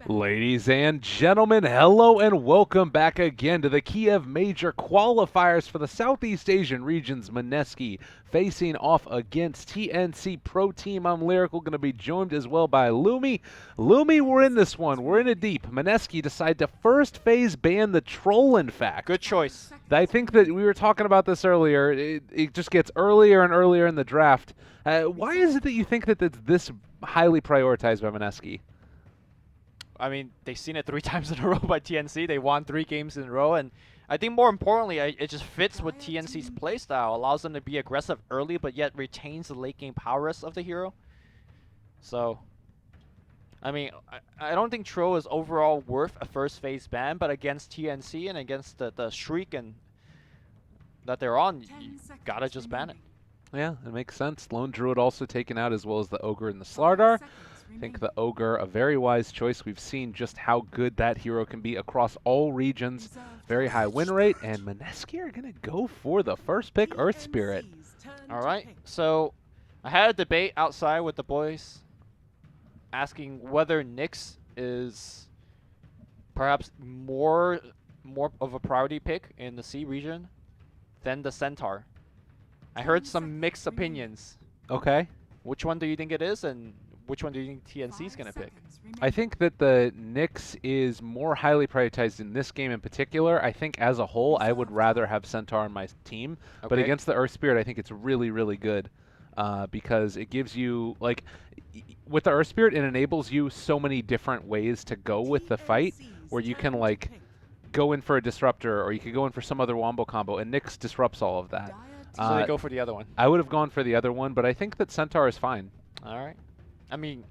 Ladies and gentlemen, hello and welcome back again to the Kiev Major Qualifiers for the Southeast Asian region's Mineski, facing off against TNC Pro Team. I'm Lyrical, going to be joined as well by Lumi. Lumi, we're in this one. We're in it deep. Mineski decide to first phase ban the troll, in fact. Good choice. I think that we were talking about this earlier. It just gets earlier and earlier in the draft. Why is it that you think that it's this highly prioritized by Mineski? I mean, they've seen it 3 times in a row by TNC. They won 3 games in a row, and I think more importantly, it just fits with TNC's playstyle. Allows them to be aggressive early, but yet retains the late game prowess of the hero. So, I mean, I don't think Tro is overall worth a first phase ban, but against TNC and against the streak and that they're on, you gotta just ban it. Yeah, it makes sense. Lone Druid also taken out, as well as the Ogre and the Slardar. I think the Ogre, a very wise choice. We've seen just how good that hero can be across all regions. Very high win rate, and Mineski are going to go for the first pick, Earth Spirit. All right, so I had a debate outside with the boys asking whether Nyx is perhaps more of a priority pick in the C region than the Centaur. I heard some mixed opinions. Okay. Which one do you think it is, and which one do you think TNC is going to pick? I think that the Nyx is more highly prioritized in this game in particular. I think as a whole, I would rather have Centaur on my team. Okay. But against the Earth Spirit, I think it's really, really good because it gives you, like, with the Earth Spirit, it enables you so many different ways to go with the fight where you can, like, go in for a Disruptor or you could go in for some other wombo combo, and Nyx disrupts all of that. So they go for the other one. I would have gone for the other one, but I think that Centaur is fine. All right. I mean,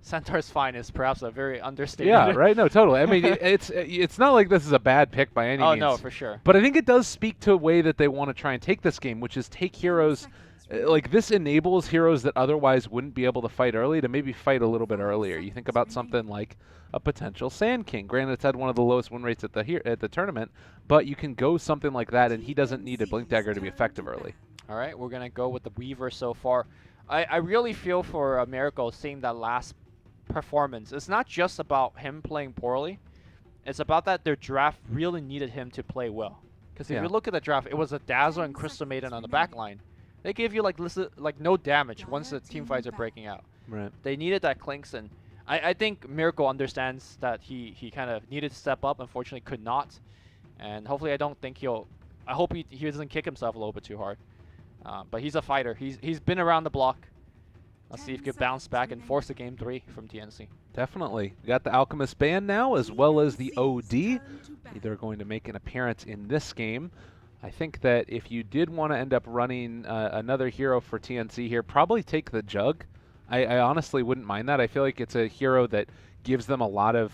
Centaur's fine is perhaps a very understated. Yeah, right? No, totally. I mean, it's not like this is a bad pick by any means. Oh, no, for sure. But I think it does speak to a way that they want to try and take this game, which is take heroes. Like, this enables heroes that otherwise wouldn't be able to fight early to maybe fight a little bit earlier. You think about something like a potential Sand King. Granted, it's had one of the lowest win rates at the tournament, but you can go something like that, and he doesn't need a Blink Dagger to be effective early. All right, we're going to go with the Weaver so far. I really feel for Miracle seeing that last performance. It's not just about him playing poorly. It's about that their draft really needed him to play well. Because if you look at the draft, it was a Dazzle and Crystal Maiden on the back line. They gave you like no damage once the team fights are breaking out. Right. They needed that Clinks, and I think Miracle understands that he kind of needed to step up. Unfortunately, could not. And hopefully, I hope he doesn't kick himself a little bit too hard. But he's a fighter. He's been around the block. Let's see if he can bounce back and force a game 3 from TNC. Definitely. We got the Alchemist band now, as well as the OD. They're going to make an appearance in this game. I think that if you did want to end up running another hero for TNC here, probably take the Jug. I honestly wouldn't mind that. I feel like it's a hero that gives them a lot of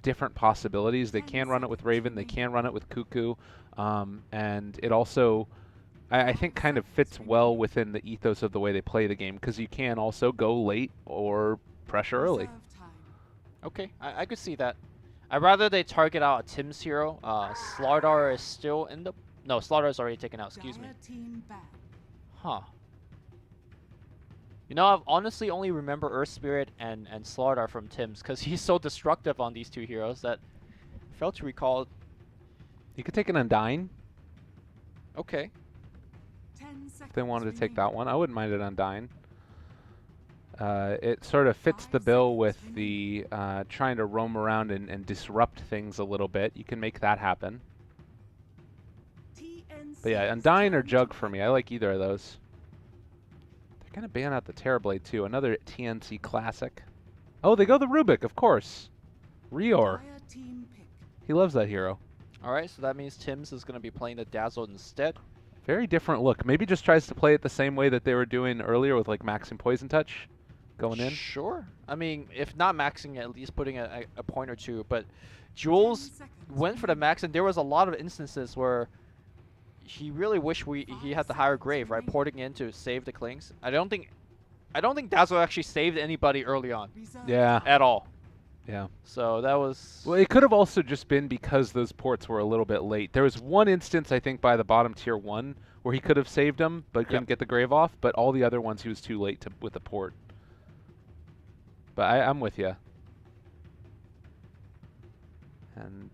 different possibilities. They can run it with Raven. They can run it with Cuckoo. And it also, I think, kind of fits well within the ethos of the way they play the game, because you can also go late or pressure early. Okay, I could see that. I'd rather they target out a Tim's hero. Slardar is still in the... No, Slardar is already taken out, excuse me. Huh. You know, I've honestly only remember Earth Spirit and Slardar from Tim's, because he's so destructive on these 2 heroes that I failed to recall. You could take an Undying. Okay. If they wanted to take that one, I wouldn't mind it Undying. It sort of fits the bill with the trying to roam around and disrupt things a little bit. You can make that happen. But yeah, Undying or Jug for me. I like either of those. They're going to ban out the Terrorblade too. Another TNC classic. Oh, they go the Rubik, of course. Rior. He loves that hero. All right, so that means Tim's is going to be playing the Dazzle instead. Very different look. Maybe just tries to play it the same way that they were doing earlier with like maxing Poison Touch going in. Sure. I mean, if not maxing, at least putting a point or 2. But Jules went for the max, and there was a lot of instances where he really wished he had the higher grave, right? Porting in to save the Klings. I don't think Dazzle actually saved anybody early on. Yeah. At all. Yeah. So that was... Well, it could have also just been because those ports were a little bit late. There was one instance, I think, by the bottom tier 1 where he could have saved him but couldn't get the grave off, but all the other ones he was too late with the port. But I'm with you. And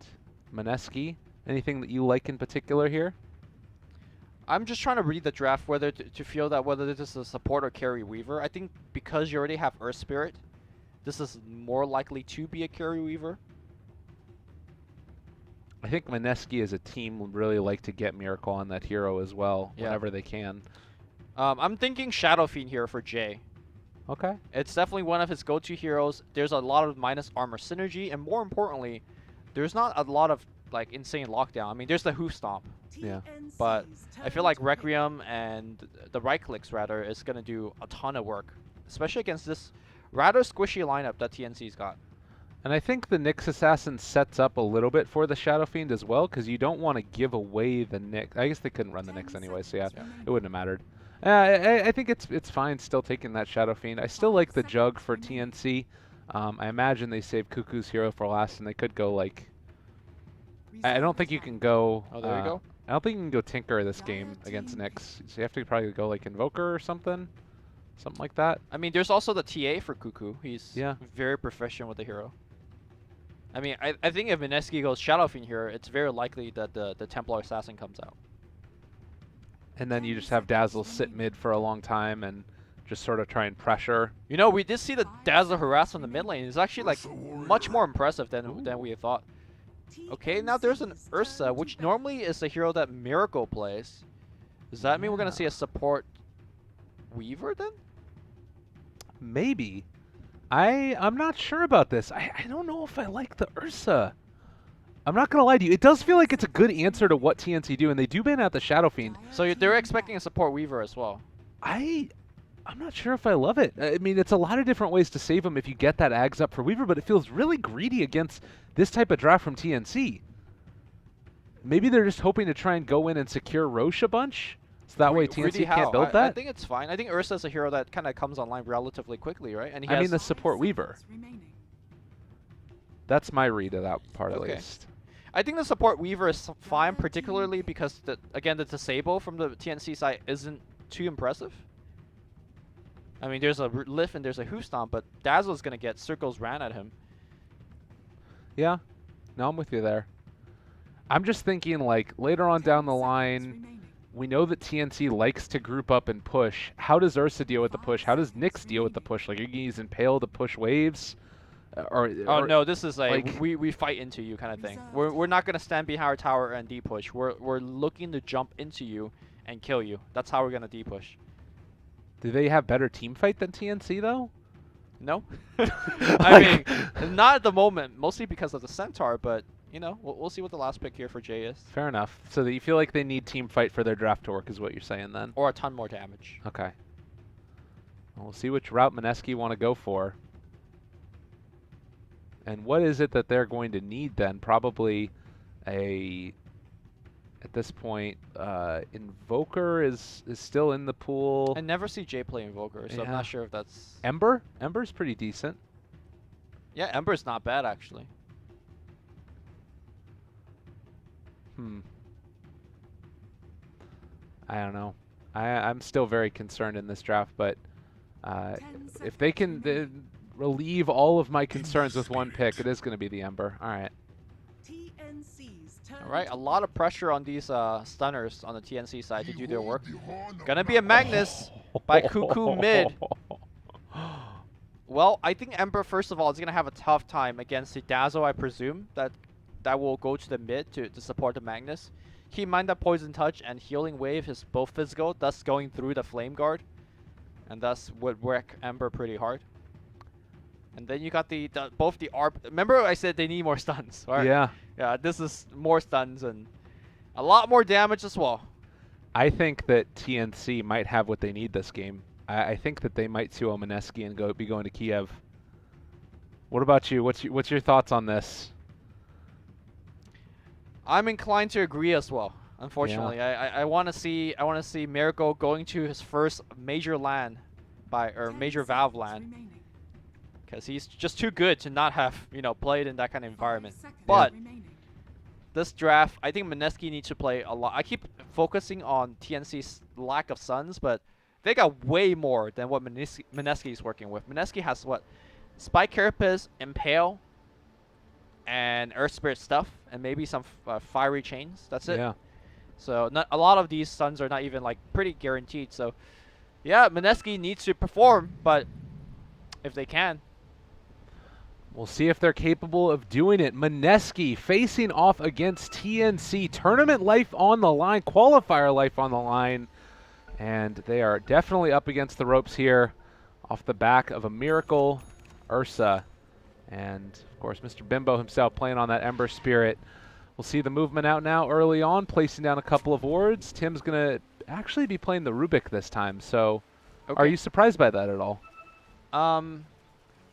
Mineski, anything that you like in particular here? I'm just trying to read the draft whether to feel that whether this is a support or carry Weaver. I think because you already have Earth Spirit, this is more likely to be a carry Weaver. I think Mineski as a team would really like to get Miracle on that hero as well, whenever they can. I'm thinking Shadow Fiend here for Jay. Okay. It's definitely one of his go-to heroes. There's a lot of minus armor synergy, and more importantly, there's not a lot of like insane lockdown. I mean, there's the Hoof Stomp. Yeah. But I feel like Requiem and the right clicks rather is gonna do a ton of work, especially against this rather squishy lineup that TNC's got. And I think the Nyx Assassin sets up a little bit for the Shadow Fiend as well, because you don't want to give away the Nyx. I guess they couldn't run the Nyx anyway, so yeah, it wouldn't have mattered. I think it's fine still taking that Shadow Fiend. I still like the Jug for TNC. I imagine they saved Cuckoo's hero for last, and they could go like... I don't think you can go... Oh, there you go. I don't think you can go Tinker this game against Nyx. So you have to probably go like Invoker or something. Something like that. I mean, there's also the TA for Cuckoo. He's Yeah. very proficient with the hero. I mean, I think if Mineski goes Shadow Fiend here, it's very likely that the Templar Assassin comes out. And then you just have Dazzle sit mid for a long time and just sort of try and pressure. You know, we did see the Dazzle harass from the mid lane. It's actually like much more impressive than we thought. Okay, now there's an Ursa, which normally is a hero that Miracle plays. Does that mean we're going to see a support Weaver then? Maybe. I'm not sure about this. I don't know if I like the Ursa. I'm not going to lie to you. It does feel like it's a good answer to what TNC do, and they do ban out the Shadow Fiend. So they're expecting a support Weaver as well. I'm not sure if I love it. I mean, it's a lot of different ways to save him if you get that Ags up for Weaver, but it feels really greedy against this type of draft from TNC. Maybe they're just hoping to try and go in and secure Roche a bunch, so that way TNC can't build that? I think it's fine. I think Ursa's a hero that kind of comes online relatively quickly, right? And he I mean the support Weaver. That's my read of that part at least. I think the support Weaver is fine, particularly because, again, the disable from the TNC side isn't too impressive. I mean, there's a lift and there's a Hoof Stomp, but Dazzle's going to get circles ran at him. Yeah. No, I'm with you there. I'm just thinking, like, later on down the line, we know that TNC likes to group up and push. How does Ursa deal with the push? How does Nyx deal with the push? Like, are you going to use Impale to push waves? Oh no, this is like we fight into you kind of thing. We're not gonna stand behind our tower and D-push. We're looking to jump into you and kill you. That's how we're gonna D-push. Do they have better team fight than TNC though? No. I mean, not at the moment. Mostly because of the Centaur, but you know, we'll see what the last pick here for Jay is. Fair enough. So that you feel like they need team fight for their draft to work, is what you're saying then? Or a ton more damage. Okay. Well, we'll see which route Mineski want to go for. And what is it that they're going to need then? Probably at this point, Invoker is still in the pool. I never see Jay play Invoker, so I'm not sure if that's... Ember? Ember's pretty decent. Yeah, Ember's not bad, actually. I don't know. I'm still very concerned in this draft, but if they can... relieve all of my concerns with one pick, it is going to be the Ember. All right. All right, a lot of pressure on these stunners on the TNC side to do their work. Gonna be a Magnus by Cuckoo mid. Well, I think Ember, first of all, is gonna have a tough time against the Dazzle, I presume, that will go to the mid to support the Magnus. Keep in mind that Poison Touch and Healing Wave is both physical, thus going through the Flame Guard. And thus would wreck Ember pretty hard. And then you got both the ARP. Remember I said they need more stuns, right? Yeah. Yeah, this is more stuns and a lot more damage as well. I think that TNC might have what they need this game. I think that they might 2-0 Mineski and be going to Kiev. What about you? What's your thoughts on this? I'm inclined to agree as well. Unfortunately, yeah. I want to see Miracle going to his first major LAN major Valve LAN. Because he's just too good to not have, played in that kind of environment. But this draft, I think Mineski needs to play a lot. I keep focusing on TNC's lack of stuns, but they got way more than what Mineski is working with. Mineski has what? Spike Carapace, Impale, and Earth Spirit stuff, and maybe some fiery chains. That's it. Yeah. So not a lot of these stuns are not even like pretty guaranteed. So yeah, Mineski needs to perform, but if they can. We'll see if they're capable of doing it. Mineski facing off against TNC. Tournament life on the line, qualifier life on the line. And they are definitely up against the ropes here off the back of a Miracle, Ursa, and of course Mr. Bimbo himself playing on that Ember Spirit. We'll see the movement out now early on, placing down a couple of wards. Tim's going to actually be playing the Rubik this time, so Okay. are you surprised by that at all?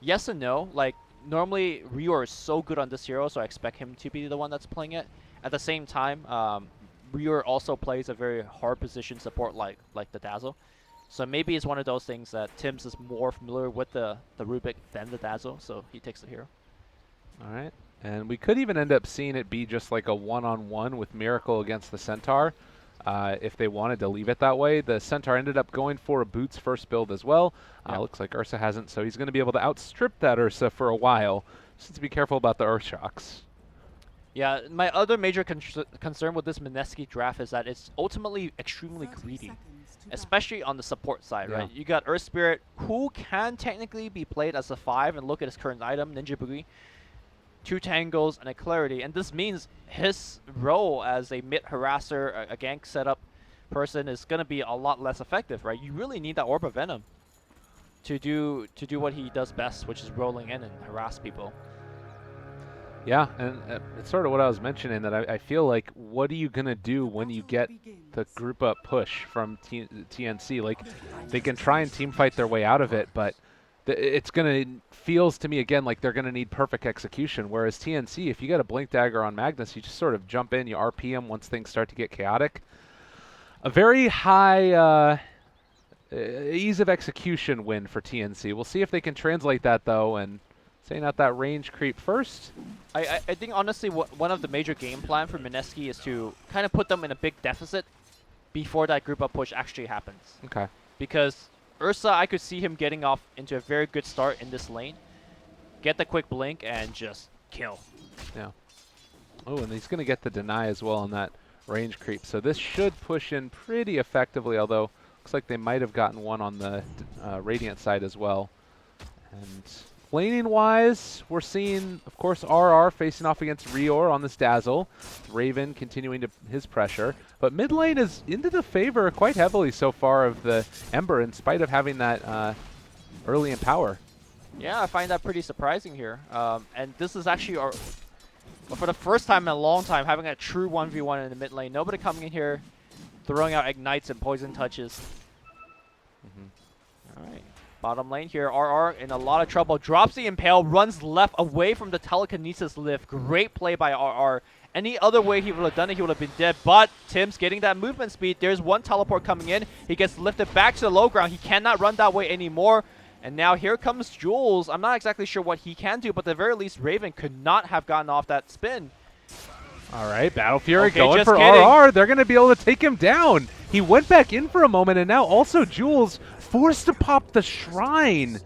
Yes and no. Like, normally Rior is so good on this hero, so I expect him to be the one that's playing it. At the same time, Rior also plays a very hard position support like the Dazzle. So maybe it's one of those things that Tim's is more familiar with the Rubik than the Dazzle, so he takes the hero. All right. And we could even end up seeing it be just like a one-on-one with Miracle against the Centaur if they wanted to leave it that way. The Centaur ended up going for a Boots first build as well. Yep. Looks like Ursa hasn't, so he's going to be able to outstrip that Ursa for a while. Just need to be careful about the Earth Shocks. Yeah, my other major concern with this Mineski draft is that it's ultimately extremely greedy, especially on the support side, Yeah. right? You got Earth Spirit, who can technically be played as a 5, and look at his current item, Ninja Boogie. 2 Tangles and a Clarity, and this means his role as a mid harasser, a gank setup person is going to be a lot less effective, right? You really need that Orb of Venom to do what he does best, which is rolling in and harass people. Yeah, and it's sort of what I was mentioning, that I feel like, what are you going to do when you get the group up push from TNC? Like, they can try and team fight their way out of it, but it's going to, feels to me again like they're going to need perfect execution, whereas TNC, if you get a Blink Dagger on Magnus, you just sort of jump in, you RP him once things start to get chaotic. A very high ease of execution win for TNC. We'll see if they can translate that, though, and saying out that range creep first. I think, honestly, one of the major game plan for Mineski is to kind of put them in a big deficit before that group up push actually happens. Okay. Because Ursa, I could see him getting off into a very good start in this lane, get the quick blink, and just kill. Yeah. Oh, and he's going to get the deny as well on that range creep. So this should push in pretty effectively, although looks like they might have gotten one on the Radiant side as well. And laning-wise, we're seeing, of course, RR facing off against Rior on this Dazzle. Raven continuing to his pressure. But mid lane is into the favor quite heavily so far of the Ember, in spite of having that early in power. Yeah, I find that pretty surprising here. And this is actually for the first time in a long time, having a true 1v1 in the mid lane. Nobody coming in here throwing out ignites and poison touches. All right. Bottom lane here, RR in a lot of trouble. Drops the Impale, runs left away from the Telekinesis lift. Great play by RR. Any other way he would have done it, he would have been dead. But Tim's getting that movement speed. There's one teleport coming in. He gets lifted back to the low ground. He cannot run that way anymore. And now here comes Jules. I'm not exactly sure what he can do, but at the very least, Raven could not have gotten off that spin. All right, Battle Fury Okay, going just for kidding. RR. They're going to be able to take him down. He went back in for a moment, and now also Jules forced to pop the Shrine.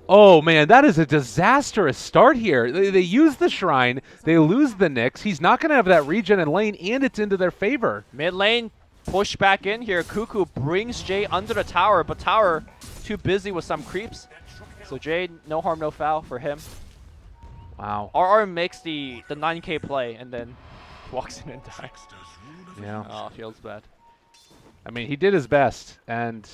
Oh, man, that is a disastrous start here. They use the Shrine. They lose the Nyx. He's not going to have that regen in lane, and it's into their favor. Mid lane, push back in here. Cuckoo brings Jay under the tower, but tower too busy with some creeps. So Jay, no harm, no foul for him. Wow. RR makes the 9k play and then walks in and dies. Yeah. Oh, feels bad. I mean, he did his best, and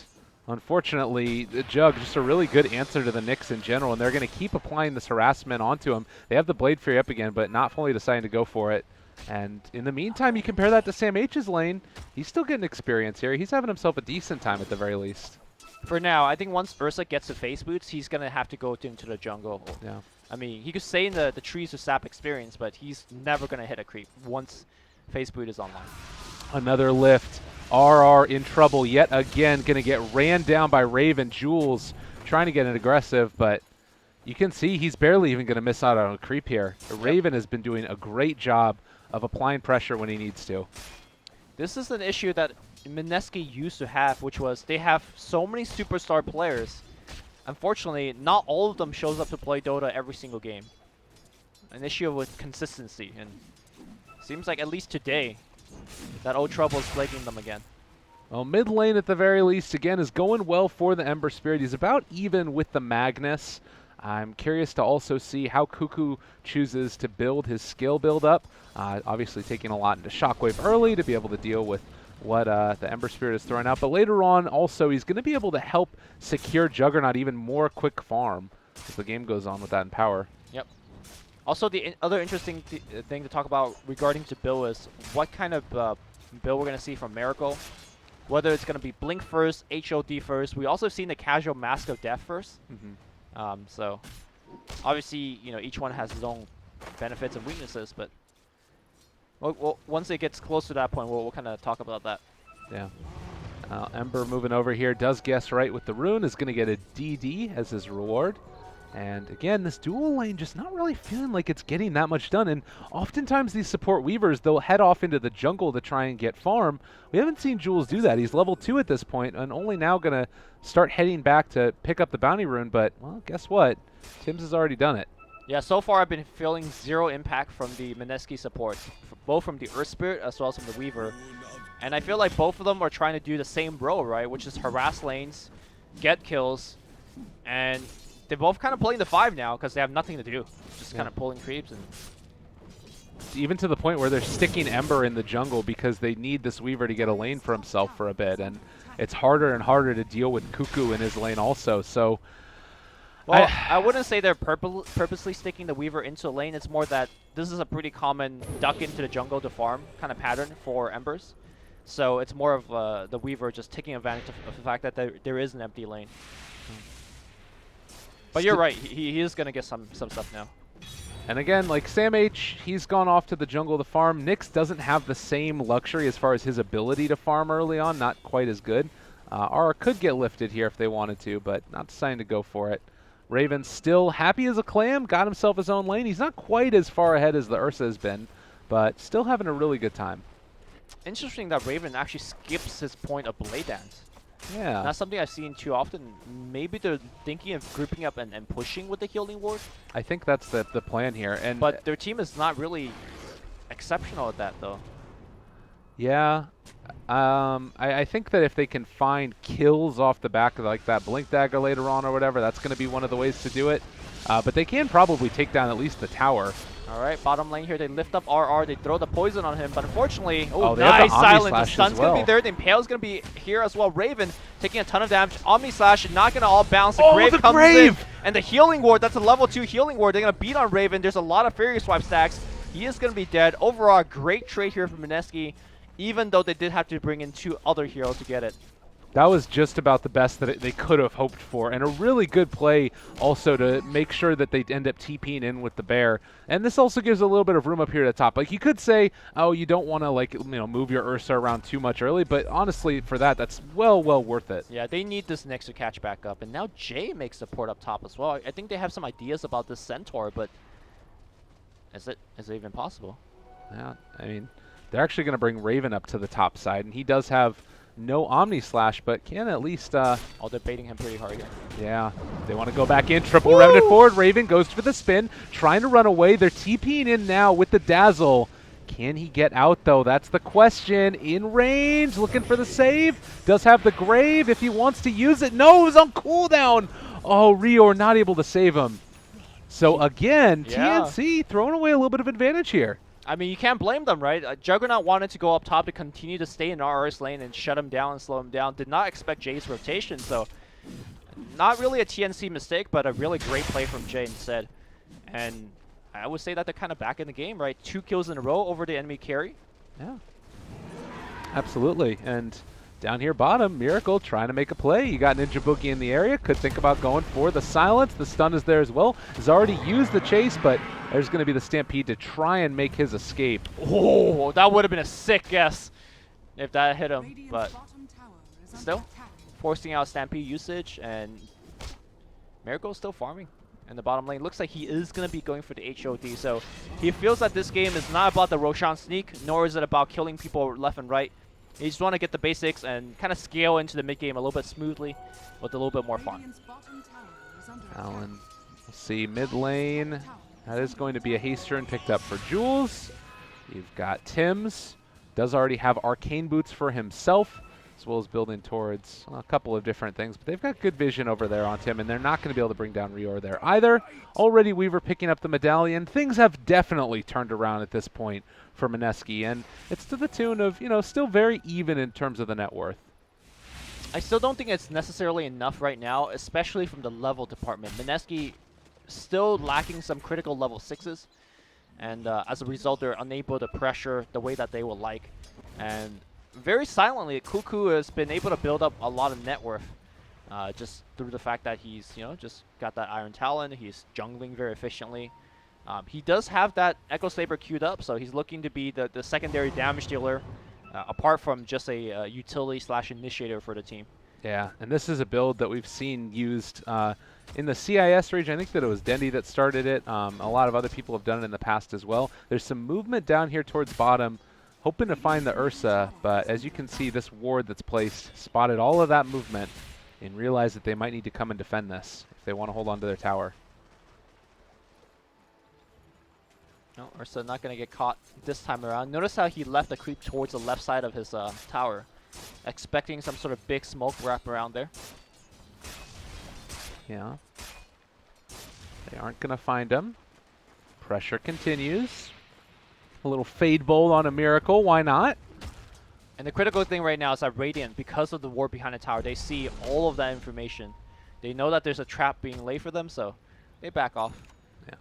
unfortunately, the Jug, just a really good answer to the Nyx in general, and they're going to keep applying this harassment onto him. They have the Blade Fury up again, but not fully deciding to go for it. And in the meantime, you compare that to Sam H's lane, he's still getting experience here. He's having himself a decent time at the very least. For now, I think once Ursa gets to face boots, he's going to have to go into the jungle. Yeah. I mean, he could stay in the trees to sap experience, but he's never going to hit a creep once face boot is online. Another lift. RR in trouble yet again, going to get ran down by Raven. Jules trying to get it aggressive, but you can see he's barely even going to miss out on a creep here. Raven has been doing a great job of applying pressure when he needs to. This is an issue that Mineski used to have, which was they have so many superstar players. Unfortunately, not all of them shows up to play Dota every single game. an issue with consistency, and seems like at least today that old trouble is plaguing them again. Well, mid lane at the very least, again, is going well for the Ember Spirit. He's about even with the Magnus. I'm curious to also see how Cuckoo chooses to build his skill build up. Obviously taking a lot into Shockwave early to be able to deal with what the Ember Spirit is throwing out. But later on, also, he's going to be able to help secure Juggernaut even more quick farm as the game goes on with that in power. Yep. Also, the other interesting thing to talk about regarding to Bill is what kind of Bill we're going to see from Miracle. Whether it's going to be Blink first, HOD first. We also seen the casual Mask of Death first. So, obviously, each one has its own benefits and weaknesses, but once it gets close to that point, we'll kind of talk about that. Yeah. Ember moving over here, does guess right with the rune, is going to get a DD as his reward. And again, this dual lane just not really feeling like it's getting that much done. And oftentimes these support weavers, they'll head off into the jungle to try and get farm. We haven't seen Jules do that. He's level 2 at this point and only now going to start heading back to pick up the bounty rune. But, well, guess what? Tim's has already done it. Yeah, so far I've been feeling zero impact from the Mineski support, both from the Earth Spirit as well as from the Weaver. And I feel like both of them are trying to do the same role, right? Which is harass lanes, get kills, and they're both kind of playing the 5 now because they have nothing to do. Just kind of pulling creeps. And even to the point where they're sticking Ember in the jungle because they need this Weaver to get a lane for himself for a bit. And it's harder and harder to deal with Cuckoo in his lane also. So, well, I wouldn't say they're purposely sticking the Weaver into a lane. It's more that this is a pretty common duck into the jungle to farm kind of pattern for Embers. So it's more of the Weaver just taking advantage of the fact that there is an empty lane. But you're right, he is going to get some stuff now. And again, like Sam H, he's gone off to the jungle to farm. Nyx doesn't have the same luxury as far as his ability to farm early on, not quite as good. Aura could get lifted here if they wanted to, but not deciding to go for it. Raven still happy as a clam, got himself his own lane. He's not quite as far ahead as the Ursa has been, but still having a really good time. Interesting that Raven actually skips his point of Blade Dance. Yeah. Not something I've seen too often. Maybe they're thinking of grouping up and pushing with the healing ward. I think that's the plan here. But their team is not really exceptional at that, though. Yeah. I think that if they can find kills off the back of like that Blink Dagger later on or whatever, that's going to be one of the ways to do it. But they can probably take down at least the tower. All right, bottom lane here. They lift up RR. They throw the poison on him, but unfortunately, nice silence. The stun's stun's going to be there. The Impale's going to be here as well. Raven taking a ton of damage. Omni Slash not going to all bounce. The Grave comes in. And the healing ward, that's a level 2 healing ward. They're going to beat on Raven. There's a lot of Fury Swipe stacks. He is going to be dead. Overall, great trade here from Mineski, even though they did have to bring in 2 other heroes to get it. That was just about the best that they could have hoped for, and a really good play also to make sure that they end up TPing in with the bear. And this also gives a little bit of room up here at the top. Like, you could say, oh, you don't want to move your Ursa around too much early, but honestly, for that's well worth it. Yeah, they need this next to catch back up, and now Jay makes the port up top as well. I think they have some ideas about this Centaur, but is it even possible? Yeah, I mean, they're actually going to bring Raven up to the top side, and he does have no Omni Slash, but can at least... oh, they're baiting him pretty hard here. Yeah, they want to go back in. Triple Revenant forward. Raven goes for the spin, trying to run away. They're TPing in now with the Dazzle. Can he get out, though? That's the question. In range, looking for the save. Does have the Grave if he wants to use it. No, it was on cooldown. Oh, Rior not able to save him. So again, TNC throwing away a little bit of advantage here. I mean, you can't blame them, right? Juggernaut wanted to go up top to continue to stay in RR's lane and shut him down and slow him down. Did not expect Jay's rotation, so not really a TNC mistake, but a really great play from Jay instead. And I would say that they're kind of back in the game, right? 2 kills in a row over the enemy carry. Yeah, absolutely. And down here bottom, Miracle trying to make a play. You got Ninja Boogie in the area. Could think about going for the silence. The stun is there as well. Has already used the chase, but there's going to be the Stampede to try and make his escape. Oh, that would have been a sick guess if that hit him. But still, forcing out Stampede usage, and Miracle's still farming in the bottom lane. Looks like he is going to be going for the HOD. So he feels that this game is not about the Roshan sneak, nor is it about killing people left and right. You just want to get the basics and kind of scale into the mid game a little bit smoothly with a little bit more fun. Alan, we'll see mid lane. That is going to be a haste turn picked up for Jules. You've got Tim's. Does already have arcane boots for himself, as well as building towards a couple of different things. But they've got good vision over there on Tim, and they're not going to be able to bring down Rior there either. Already Weaver picking up the medallion. Things have definitely turned around at this point for Mineski, and it's to the tune of, still very even in terms of the net worth. I still don't think it's necessarily enough right now, especially from the level department. Mineski still lacking some critical level 6s. And as a result, they're unable to pressure the way that they would like. And very silently, Cuckoo has been able to build up a lot of net worth just through the fact that he's, just got that Iron Talon. He's jungling very efficiently. He does have that Echo Saber queued up, so he's looking to be the secondary damage dealer, apart from just a utility/initiator for the team. Yeah, and this is a build that we've seen used in the CIS region. I think that it was Dendy that started it. A lot of other people have done it in the past as well. There's some movement down here towards bottom, hoping to find the Ursa, but as you can see, this ward that's placed spotted all of that movement and realized that they might need to come and defend this if they want to hold on to their tower. No, Ursa not going to get caught this time around. Notice how he left the creep towards the left side of his tower, expecting some sort of big smoke wrap around there. Yeah. They aren't going to find him. Pressure continues. A little Fade Bolt on a Miracle. Why not? And the critical thing right now is that Radiant, because of the ward behind the tower, they see all of that information. They know that there's a trap being laid for them, so they back off. Yeah.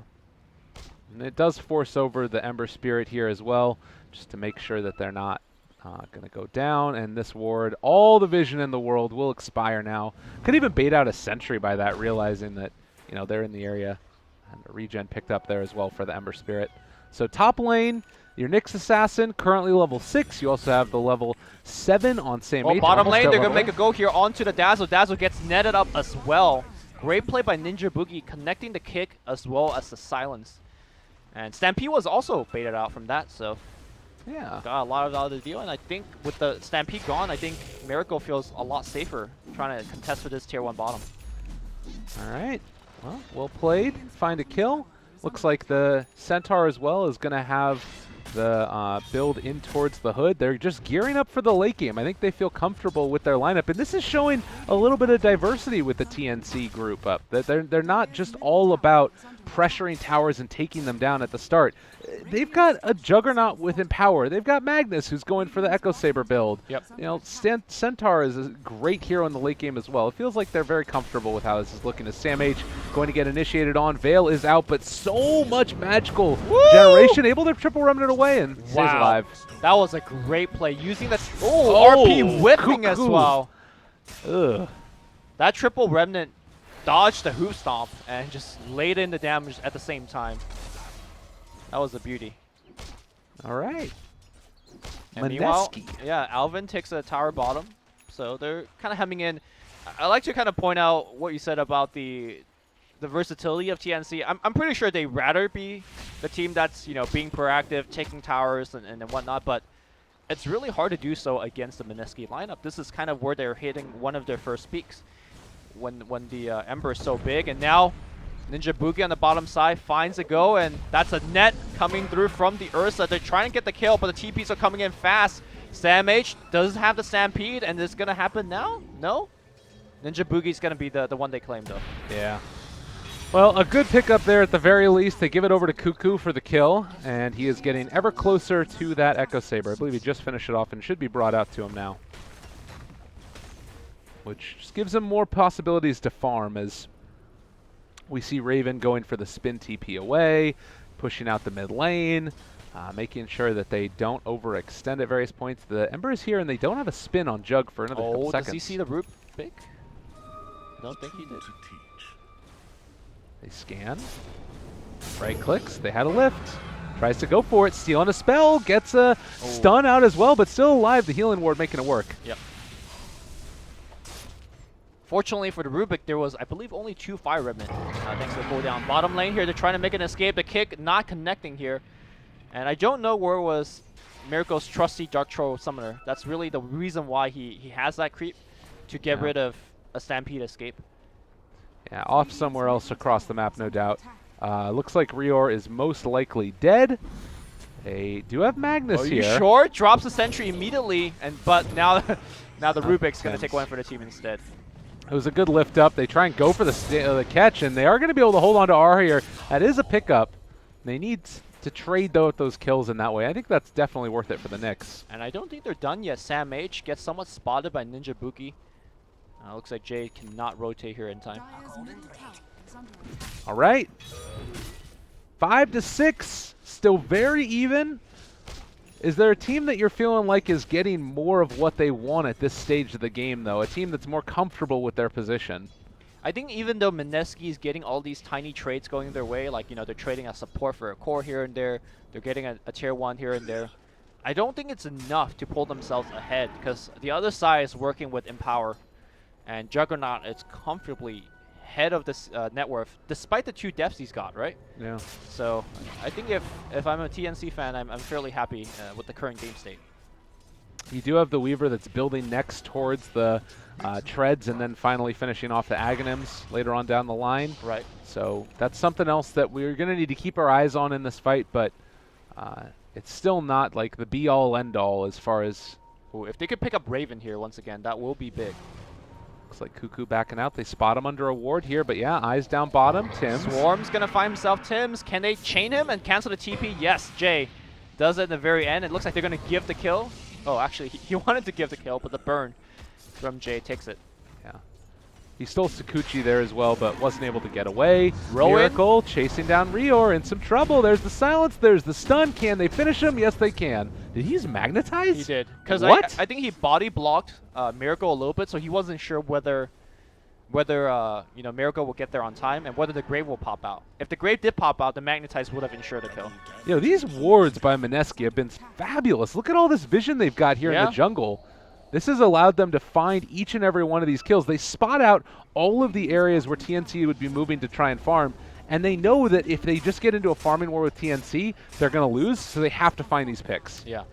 And it does force over the Ember Spirit here as well, just to make sure that they're not going to go down. And this ward, all the vision in the world, will expire now. Could even bait out a sentry by that, realizing that they're in the area. And a regen picked up there as well for the Ember Spirit. So top lane, your Nyx Assassin, currently level 6. You also have the level 7 on Sam H. Bottom lane, they're going to make a go here onto the Dazzle. Dazzle gets netted up as well. Great play by Ninja Boogie, connecting the kick as well as the silence. And Stampede was also baited out from that, so yeah, got a lot out of the deal. And I think with the Stampede gone, I think Miracle feels a lot safer trying to contest for this tier 1 bottom. All right. Well played. Find a kill. Looks like the Centaur as well is going to have the build in towards the hood. They're just gearing up for the late game. I think they feel comfortable with their lineup, and this is showing a little bit of diversity with the TNC group up. That they're not just all about pressuring towers and taking them down at the start. They've got a juggernaut with Empower. They've got Magnus, who's going for the Echo Saber build. Yep. Centaur is a great hero in the late game as well. It feels like they're very comfortable with how this is looking. As Sam H going to get initiated on. Veil is out, but so much magical generation, able to triple remnant away and stays alive. That was a great play, using the RP whipping as well. Ugh. That triple remnant dodged the hoop stomp and just laid in the damage at the same time. That was a beauty. All right. And meanwhile, yeah, Alvin takes a tower bottom, so they're kind of hemming in. I like to kind of point out what you said about the versatility of TNC. I'm pretty sure they'd rather be the team that's being proactive, taking towers and whatnot, but it's really hard to do so against the Mineski lineup. This is kind of where they're hitting one of their first peaks when the Ember is so big, and now Ninja Boogie on the bottom side finds a go, and that's a net coming through from the Ursa. They're trying to get the kill, but the TPs are coming in fast. Sam H does have the Stampede, and it's going to happen now? No? Ninja Boogie's going to be the one they claim, though. Yeah. Well, a good pickup there at the very least. They give it over to Cuckoo for the kill, and he is getting ever closer to that Echo Saber. I believe he just finished it off and should be brought out to him now, which just gives him more possibilities to farm, as we see Raven going for the spin TP away, pushing out the mid lane, making sure that they don't overextend at various points. The Ember is here, and they don't have a spin on Jug for another couple seconds. Does he see the root pick? I don't think he did. They scan. Right clicks. They had a lift. Tries to go for it. Stealing a spell. Gets a stun out as well, but still alive. The healing ward making it work. Yep. Fortunately for the Rubik, there was, I believe, only 2 Fire Remnant. Thanks to the cooldown. Bottom lane here, they're trying to make an escape. The kick not connecting here. And I don't know where was Miracle's trusty Dark Troll Summoner. That's really the reason why he has that creep, to get rid of a Stampede escape. Yeah, off somewhere else across the map, no doubt. Looks like Rior is most likely dead. They do have Magnus Are here. you sure? Drops the sentry immediately, but now, now the Rubik's going to Tense. take one for the team instead. It was a good lift up. They try and go for the catch, and they are going to be able to hold on to R here. That is a pickup. They need to trade those kills in that way. I think that's definitely worth it for the Knicks. And I don't think they're done yet. Sam H gets somewhat spotted by Ninja Buki. Looks like Jay cannot rotate here in time. All right. 5-6. Still very even. Is there a team that you're feeling like is getting more of what they want at this stage of the game, though? A team that's more comfortable with their position? I think even though Mineski is getting all these tiny trades going their way, like, they're trading a support for a core here and there, they're getting a tier 1 here and there, I don't think it's enough to pull themselves ahead, because the other side is working with Empower, and Juggernaut is comfortably head of this net worth, despite the 2 deaths he's got, right? Yeah. So I think if I'm a TNC fan, I'm fairly happy with the current game state. You do have the Weaver that's building next towards the treads and then finally finishing off the Aghanims later on down the line. Right. So that's something else that we're going to need to keep our eyes on in this fight, but it's still not like the be-all, end-all as far as... Ooh, if they could pick up Raven here once again, that will be big. Looks like Cuckoo backing out. They spot him under a ward here, but yeah, eyes down bottom. Tim's. Swarm's going to find himself Tim's. Can they chain him and cancel the TP? Yes, Jay does it at the very end. It looks like they're going to give the kill. Oh, actually, he wanted to give the kill, but the burn from Jay takes it. Yeah. He stole Sakuchi there as well, but wasn't able to get away. Rowan. Miracle chasing down Rior in some trouble. There's the silence. There's the stun. Can they finish him? Yes, they can. Did he use Magnetize? He did. Because what? I think he body blocked Miracle a little bit, so he wasn't sure whether Miracle will get there on time and whether the Grave will pop out. If the Grave did pop out, the Magnetize would have ensured a kill. These wards by Mineski have been fabulous. Look at all this vision they've got here in the jungle. This has allowed them to find each and every one of these kills. They spot out all of the areas where TNC would be moving to try and farm, and they know that if they just get into a farming war with TNC, they're going to lose, so they have to find these picks. Yeah.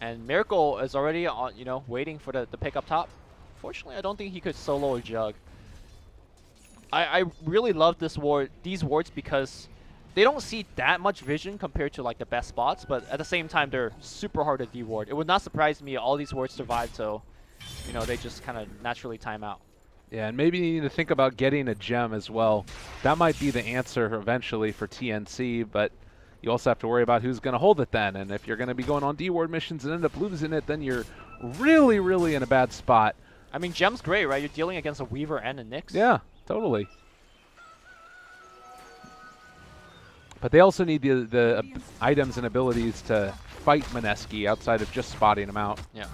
And Miracle is already on, waiting for the pick up top. Fortunately, I don't think he could solo a Jug. I really love these wards because they don't see that much vision compared to like the best spots, but at the same time they're super hard to de-ward. It would not surprise me all these wards survive, so they just kind of naturally time out. Yeah, and maybe you need to think about getting a gem as well. That might be the answer eventually for TNC, but you also have to worry about who's going to hold it then. And if you're going to be going on de-ward missions and end up losing it, then you're really, really in a bad spot. I mean, gem's great, right? You're dealing against a Weaver and a Nyx. Yeah, totally. But they also need the items and abilities to fight Mineski outside of just spotting him out. Yeah.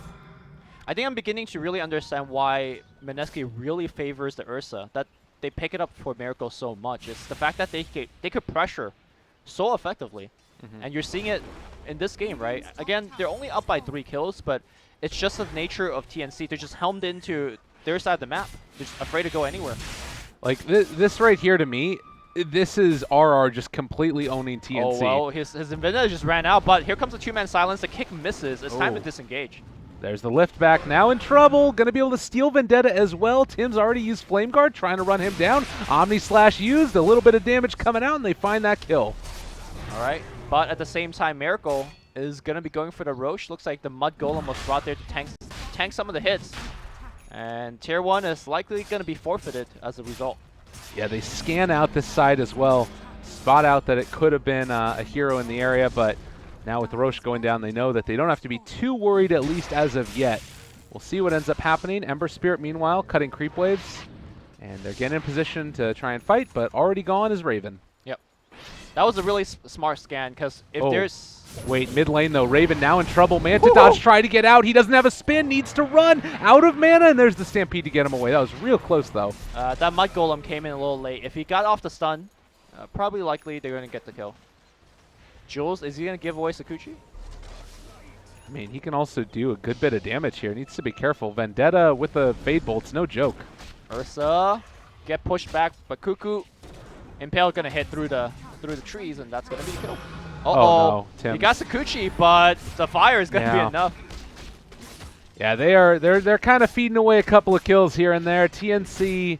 I think I'm beginning to really understand why Mineski really favors the Ursa, that they pick it up for Miracle so much. It's the fact that they could pressure so effectively. And you're seeing it in this game, right? Again, they're only up by 3 kills, but it's just the nature of TNC. They're just helmed into their side of the map. They're just afraid to go anywhere. Like, this right here to me, this is RR just completely owning TNC. Oh, well, his Vendetta just ran out, but here comes the 2-man silence. The kick misses. It's time to disengage. There's the lift back, now in trouble. Gonna be able to steal Vendetta as well. Tim's already used Flame Guard, trying to run him down. Omni Slash used, a little bit of damage coming out, and they find that kill. All right, but at the same time, Miracle is gonna be going for the Roche. Looks like the Mud Golem was brought there to tank some of the hits. And Tier 1 is likely gonna be forfeited as a result. Yeah, they scan out this side as well. Spot out that it could have been a hero in the area, but now with the Roche going down, they know that they don't have to be too worried, at least as of yet. We'll see what ends up happening. Ember Spirit, meanwhile, cutting creep waves. And they're getting in position to try and fight, but already gone is Raven. Yep. That was a really smart scan, because if there's... Wait, mid lane though. Raven now in trouble. Manta Dodge try to get out. He doesn't have a spin. Needs to run out of mana, and there's the Stampede to get him away. That was real close though. That Mud Golem came in a little late. If he got off the stun, probably likely they're going to get the kill. Jules, is he going to give away Sakuchi? I mean, he can also do a good bit of damage here. Needs to be careful. Vendetta with the Fade Bolt's no joke. Ursa get pushed back, but Cuckoo Impale going to hit through the trees, and that's going to be the kill. Oh no, he got Sakuchi, but the fire is going to be enough. Yeah, they're kind of feeding away a couple of kills here and there. TNC,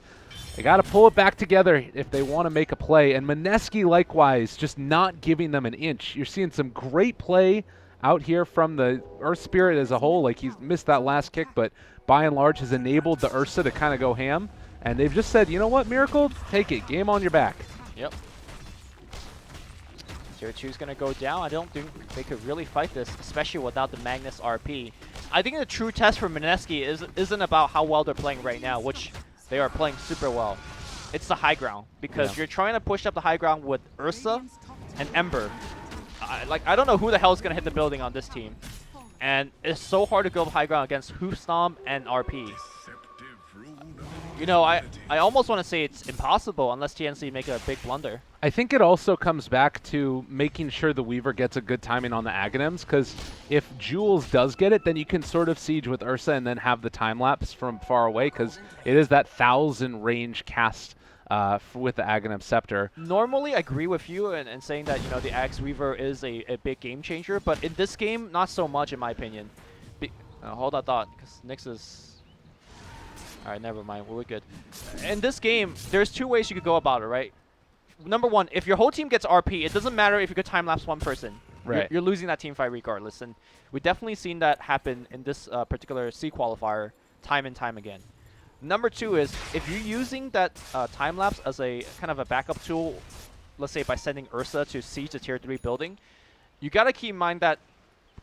They got to pull it back together if they want to make a play. And Mineski, likewise, just not giving them an inch. You're seeing some great play out here from the Earth Spirit as a whole. Like, he's missed that last kick, but by and large has enabled the Ursa to kind of go ham. And they've just said, you know what, Miracle, take it. Game on your back. Yep. Tier 2 is going to go down. I don't think they could really fight this, especially without the Magnus RP. I think the true test for Mineski isn't about how well they're playing right now, which they are playing super well. It's the high ground, because you're trying to push up the high ground with Ursa and Ember. I don't know who the hell is going to hit the building on this team. And it's so hard to go high ground against Hoofstomp and RP. You know, I almost want to say it's impossible unless TNC make a big blunder. I think it also comes back to making sure the Weaver gets a good timing on the Aghanims, because if Jules does get it, then you can sort of siege with Ursa and then have the time lapse from far away, because it is that 1,000 range cast with the Aghanim Scepter. Normally, I agree with you in saying that, you know, the Axe Weaver is a big game changer, but in this game, not so much in my opinion. Hold that thought, because Nyx is... Alright, never mind. We're good. In this game, there's two ways you could go about it, right? Number one, if your whole team gets RP, it doesn't matter if you could time-lapse one person. Right. You're losing that team fight regardless. And we've definitely seen that happen in this particular C qualifier time and time again. Number two is, if you're using that time-lapse as a kind of a backup tool, let's say by sending Ursa to siege the tier 3 building, you got to keep in mind that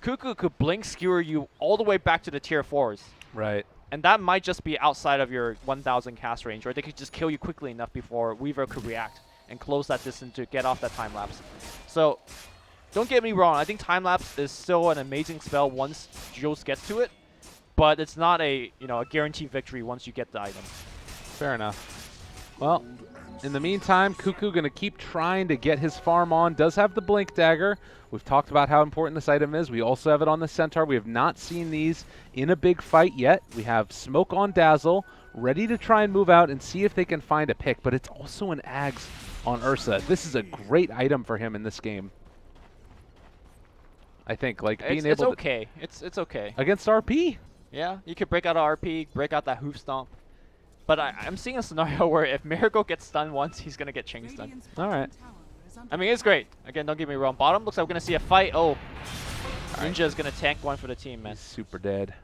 Cuckoo could blink skewer you all the way back to the tier 4s. Right. And that might just be outside of your 1,000 cast range, or they could just kill you quickly enough before Weaver could react and close that distance to get off that time lapse. So, don't get me wrong, I think time lapse is still an amazing spell once Jules gets to it, but it's not a a guaranteed victory once you get the item. Fair enough. Well, in the meantime, Cuckoo going to keep trying to get his farm on. Does have the Blink Dagger. We've talked about how important this item is. We also have it on the Centaur. We have not seen these in a big fight yet. We have Smoke on Dazzle, ready to try and move out and see if they can find a pick, but it's also an Ags on Ursa. This is a great item for him in this game. I think, like, being able to... It's okay. Against RP? Yeah, you could break out a RP, break out that Hoof Stomp. But I'm seeing a scenario where if Miracle gets stunned once, he's going to get chain stunned. All right. I mean, it's great. Again, don't get me wrong. Bottom looks like we're going to see a fight. Oh, Ninja is going to tank one for the team, man. He's super dead.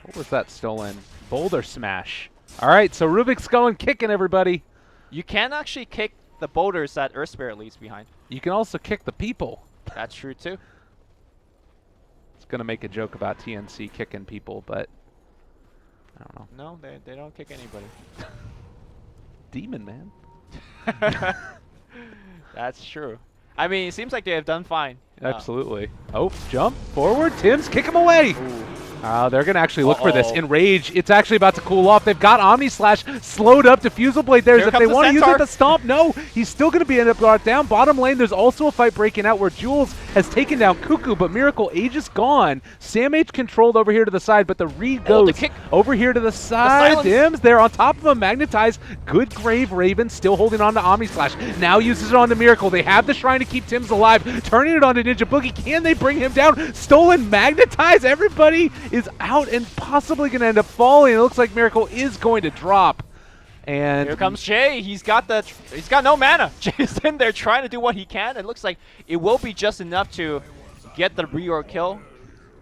What was that stolen? Boulder Smash. All right, so Rubik's going kicking, everybody. You can actually kick the boulders that Earth Spirit leaves behind. You can also kick the people. That's true, too. It's going to make a joke about TNC kicking people, but I don't know. No, they don't kick anybody. Demon, man. That's true. I mean, it seems like they have done fine. Absolutely. Oh, jump forward. Tim's kick him away. They're going to actually look for this. Enrage. It's actually about to cool off. They've got Omni Slash slowed up. Diffusal Blade there. If they want to use it to stomp, no. He's still going to be brought down. Bottom lane, there's also a fight breaking out where Jules has taken down Cuckoo, but Miracle Aegis gone. Sam H controlled over here to the side, but the read goes over here to the side. Dims, they're on top of him. Magnetized. Good Grave Raven still holding on to Omni Slash. Now uses it on the Miracle. They have the Shrine to keep Tims alive. Turning it on to Ninja Boogie. Can they bring him down? Stolen Magnetize. Everybody is out and possibly going to end up falling. It looks like Miracle is going to drop. And here comes Jay. He's got no mana. Jay's in there trying to do what he can. It looks like it will be just enough to get the reorg kill.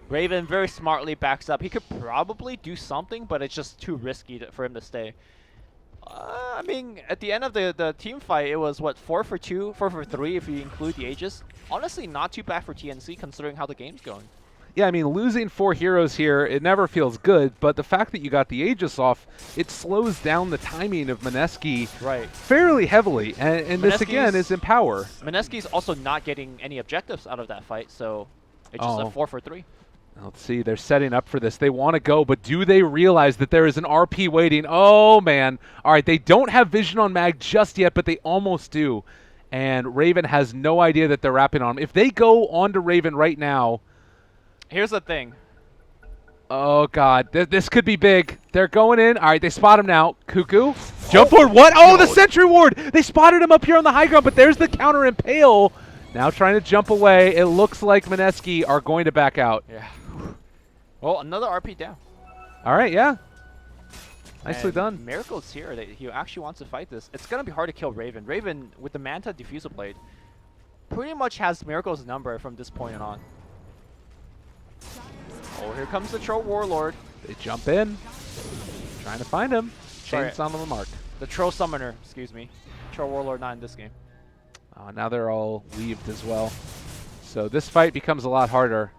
Raven very smartly backs up. He could probably do something, but it's just too risky for him to stay. I mean, at the end of the team fight, it was, what, 4 for 2, 4 for 3 if you include the Aegis. Honestly, not too bad for TNC considering how the game's going. Yeah, I mean, losing 4 heroes here, it never feels good, but the fact that you got the Aegis off, it slows down the timing of Mineski fairly heavily, and this, again, is in power. Mineski's also not getting any objectives out of that fight, so it's just a 4 for 3. Let's see, they're setting up for this. They want to go, but do they realize that there is an RP waiting? Oh, man. All right, they don't have vision on Mag just yet, but they almost do, and Raven has no idea that they're wrapping on him. If they go onto Raven right now... Here's the thing. Oh, God. This could be big. They're going in. All right, they spot him now. Cuckoo. Jump forward. What? Oh, the Sentry Ward. They spotted him up here on the high ground, but there's the counter Impale. Now trying to jump away. It looks like Mineski are going to back out. Yeah. Well, another RP down. All right, yeah. Nicely And done. Miracle's here. He actually wants to fight this. It's going to be hard to kill Raven. Raven, with the Manta Diffusal Blade, pretty much has Miracle's number from this point on. Oh, here comes the Troll Warlord. They jump in, trying to find him. Sorry. Chain's not on the mark. The Troll Summoner, excuse me. Troll Warlord not in this game. Now they're all weaved as well. So this fight becomes a lot harder.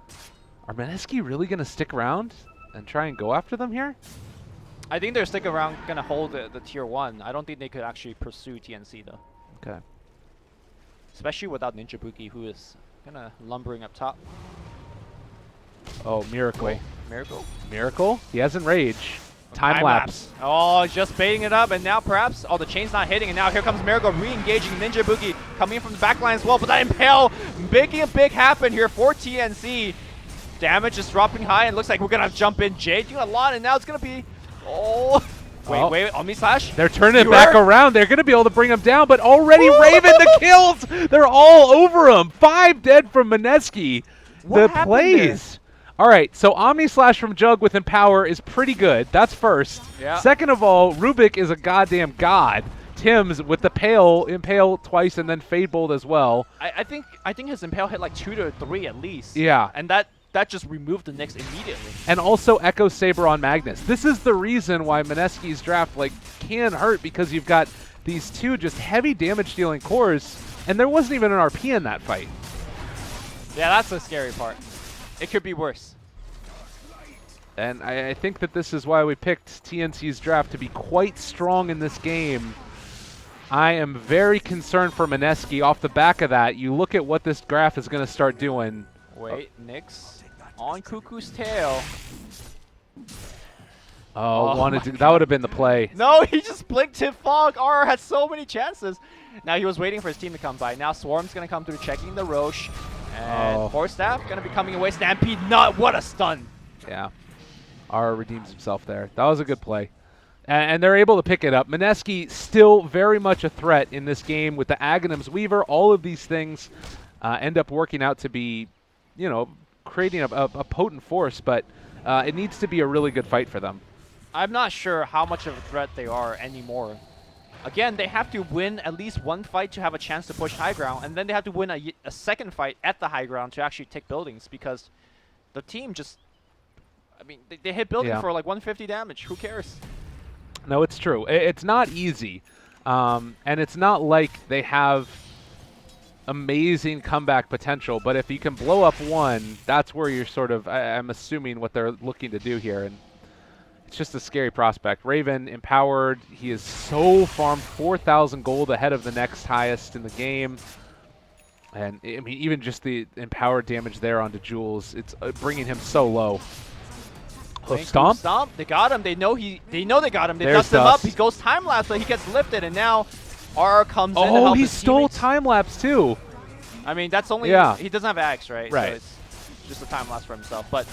Are Mineski really going to stick around and try and go after them here? I think they're sticking around, going to hold the tier 1. I don't think they could actually pursue TNC, though. Okay. Especially without Ninja Buki, who is kind of lumbering up top. Oh, Miracle. Wait, Miracle? Miracle? He has Enrage. Time lapse. Oh, just baiting it up, and now perhaps... Oh, the chain's not hitting, and now here comes Miracle re-engaging Ninja Buki, coming in from the back line as well, but that Impale making a big happen here for TNC. Damage is dropping high, and it looks like we're going to jump in. Jade doing a lot, and now it's going to be... Oh... Wait, Omni Slash? They're turning it back around. They're going to be able to bring him down, but already Raven, the kills! They're all over him. 5 dead from Mineski. What the plays. All right, so Omni Slash from Jug with Empower is pretty good. That's first. Yeah. Second of all, Rubik is a goddamn god. Tim's with the Impale twice and then Fade Bolt as well. I think his Impale hit like 2 to 3 at least. Yeah. And that just removed the Nyx immediately. And also Echo Saber on Magnus. This is the reason why Mineski's draft can hurt, because you've got these 2 just heavy damage dealing cores, and there wasn't even an RP in that fight. Yeah, that's the scary part. It could be worse. And I think that this is why we picked TNC's draft to be quite strong in this game. I am very concerned for Mineski. Off the back of that, you look at what this graph is going to start doing. Wait, Nyx on Cuckoo's tail. That would have been the play. No, he just blinked to Fog. RR had so many chances. Now he was waiting for his team to come by. Now Swarm's going to come through checking the Roche. And Force Staff going to be coming away. Stampede, what a stun. Yeah. RR redeems himself there. That was a good play. And they're able to pick it up. Mineski still very much a threat in this game with the Aghanim's Weaver. All of these things end up working out to be, creating a potent force, but it needs to be a really good fight for them. I'm not sure how much of a threat they are anymore. Again, they have to win at least one fight to have a chance to push high ground, and then they have to win a second fight at the high ground to actually take buildings, because the team just... I mean, they hit building for like 150 damage. Who cares? No, it's true. It's not easy. And it's not like they have amazing comeback potential, but if you can blow up one, that's where you're sort of, I'm assuming, what they're looking to do here. And it's just a scary prospect. Raven, empowered. He is so farmed, 4,000 gold ahead of the next highest in the game. And, I mean, even just the empowered damage there onto Jules, it's bringing him so low. Stomp? They got him. They know they got him. They dust him up. He goes time lapse, but he gets lifted, and now RR comes in to help he his stole teammates. time lapse too. I mean, that's only he doesn't have Axe, right? Right. So it's just a time lapse for himself. But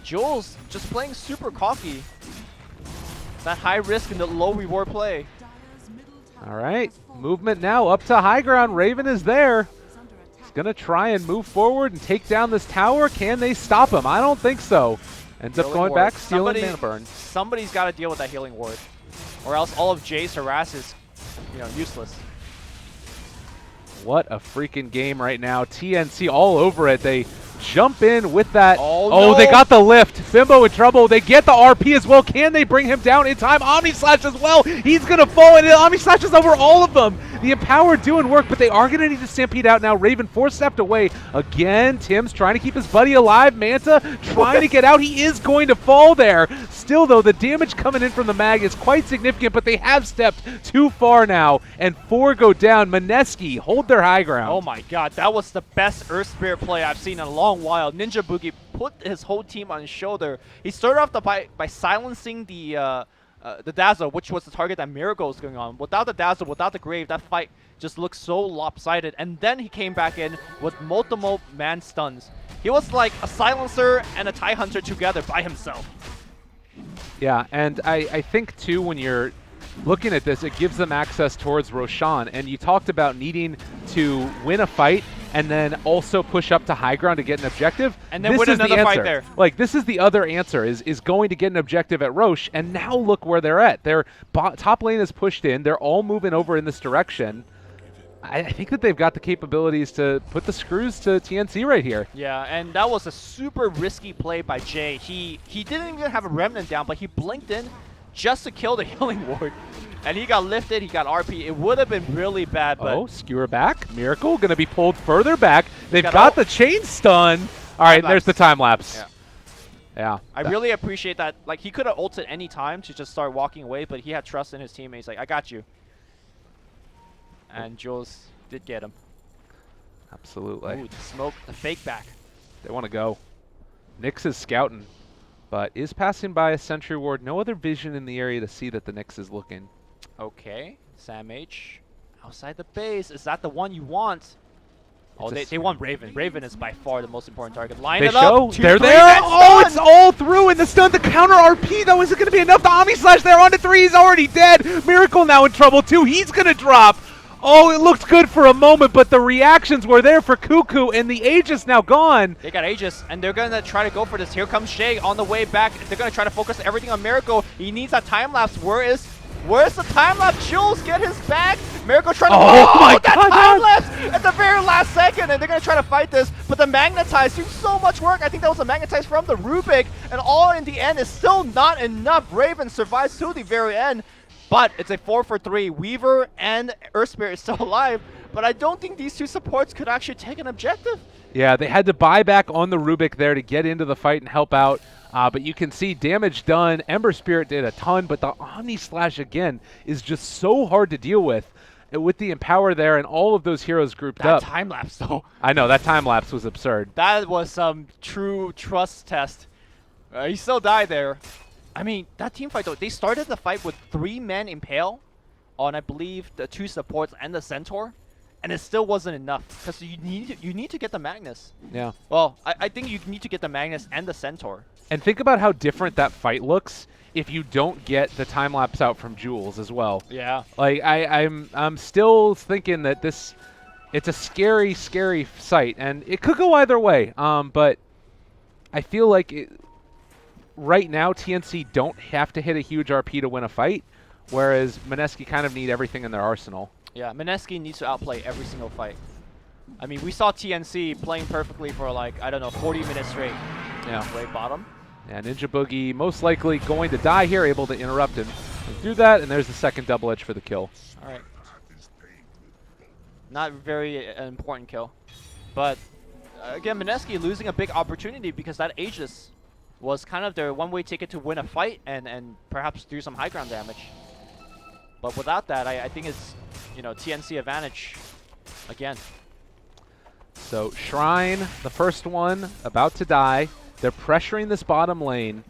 Jules just playing super cocky. That high risk and the low reward play. All right, movement now up to high ground. Raven is there. He's gonna try and move forward and take down this tower. Can they stop him? I don't think so. Ends up going back, stealing mana burn. Somebody's got to deal with that healing ward, or else all of Jay's harass is, useless. What a freaking game right now. TNC all over it. They jump in with that. Oh, they got the lift. Bimbo in trouble. They get the RP as well. Can they bring him down in time? Omni Slash as well. He's going to fall, and Omni Slash is over all of them. The Empowered doing work, but they are going to need to stampede out now. Raven 4-stepped away. Again, Tim's trying to keep his buddy alive. Manta trying to get out. He is going to fall there. Still, though, the damage coming in from the mag is quite significant, but they have stepped too far now, and 4 go down. Mineski hold their high ground. Oh my god, that was the best Earth Spirit play I've seen in a long while. Ninja Buki put his whole team on his shoulder. He started off by silencing the Dazzle, which was the target that Miracle was going on. Without the Dazzle, without the Grave, that fight just looked so lopsided. And then he came back in with multiple man stuns. He was like a Silencer and a TIE Hunter together by himself. Yeah, and I think, too, when you're looking at this, it gives them access towards Roshan. And you talked about needing to win a fight and then also push up to high ground to get an objective. And then this win is the another fight answer. there. Like, this is the other answer, is going to get an objective at Roche, and now look where they're at. Their top lane is pushed in. They're all moving over in this direction. I think that they've got the capabilities to put the screws to TNC right here. Yeah, and that was a super risky play by Jay. He didn't even have a remnant down, but he blinked in just to kill the healing ward. And he got lifted, he got RP. It would have been really bad, but... Oh, skewer back. Miracle going to be pulled further back. They've got got the chain stun. All right, there's the time lapse. Yeah. I really appreciate that. Like, he could have ulted any time to just start walking away, but he had trust in his teammates. Like, I got you. And Jules did get him. Absolutely. Ooh, the smoke, the fake back. They want to go. Nyx is scouting, but is passing by a sentry ward. No other vision in the area to see that the Nyx is looking. Okay, Sam H. Outside the base. Is that the one you want? Oh, they want Raven. Raven is by far the most important target. Line They it show. up. They're there. Oh, it's all through in the stun. The counter RP, though, is it going to be enough? The Omni Slash there on to 3. He's already dead. Miracle now in trouble, too. He's going to drop. Oh, it looked good for a moment, but the reactions were there for Cuckoo, and the Aegis now gone. They got Aegis, and they're going to try to go for this. Here comes Shay on the way back. They're going to try to focus everything on Miracle. He needs that time lapse. Where's the time lapse? Jules, get his back. Miracle trying to my that God, time lapse at the very last second, and they're going to try to fight this. But the Magnetize doing so much work. I think that was a Magnetize from the Rubik, and all in the end is still not enough. Raven survives to the very end. But it's a 4-for-3. Weaver and Earth Spirit is still alive, but I don't think these two supports could actually take an objective. Yeah, they had to buy back on the Rubik there to get into the fight and help out. But you can see damage done. Ember Spirit did a ton, but the Omni Slash, again, is just so hard to deal with the Empower there and all of those heroes grouped up. That time lapse, though. I know, that time lapse was absurd. That was some true trust test. He still died there. I mean, that team fight, though, they started the fight with 3 men Impale on, I believe, the 2 supports and the Centaur, and it still wasn't enough, because you need to get the Magnus. Yeah. Well, I think you need to get the Magnus and the Centaur. And think about how different that fight looks if you don't get the time lapse out from Jules as well. Yeah. Like, I'm still thinking that it's a scary, scary sight, and it could go either way. But I feel like right now, TNC don't have to hit a huge RP to win a fight, whereas Mineski kind of need everything in their arsenal. Yeah, Mineski needs to outplay every single fight. I mean, we saw TNC playing perfectly for, like, I don't know, 40 minutes straight. Yeah. Way bottom. Yeah, Ninja Boogie most likely going to die here, able to interrupt him. Do that, and there's the second double edge for the kill. All right. Not very important kill. But, again, Mineski losing a big opportunity because that Aegis was kind of their one-way ticket to win a fight and perhaps do some high ground damage. But without that, I think it's, you know, TNC advantage again. So Shrine, the first one, about to die. They're pressuring this bottom lane,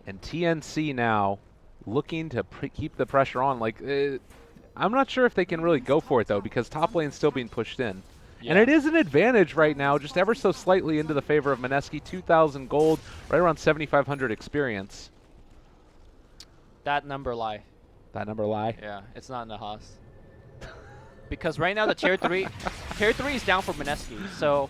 and TNC now looking to keep the pressure on. Like, I'm not sure if they can really go for it, though, because top lane's still being pushed in. Yeah. And it is an advantage right now, just ever so slightly into the favor of Mineski. 2,000 gold, right around 7,500 experience. That number lie. That number lie? Yeah, it's not in the Haas. Because right now the tier 3 is down for Mineski, so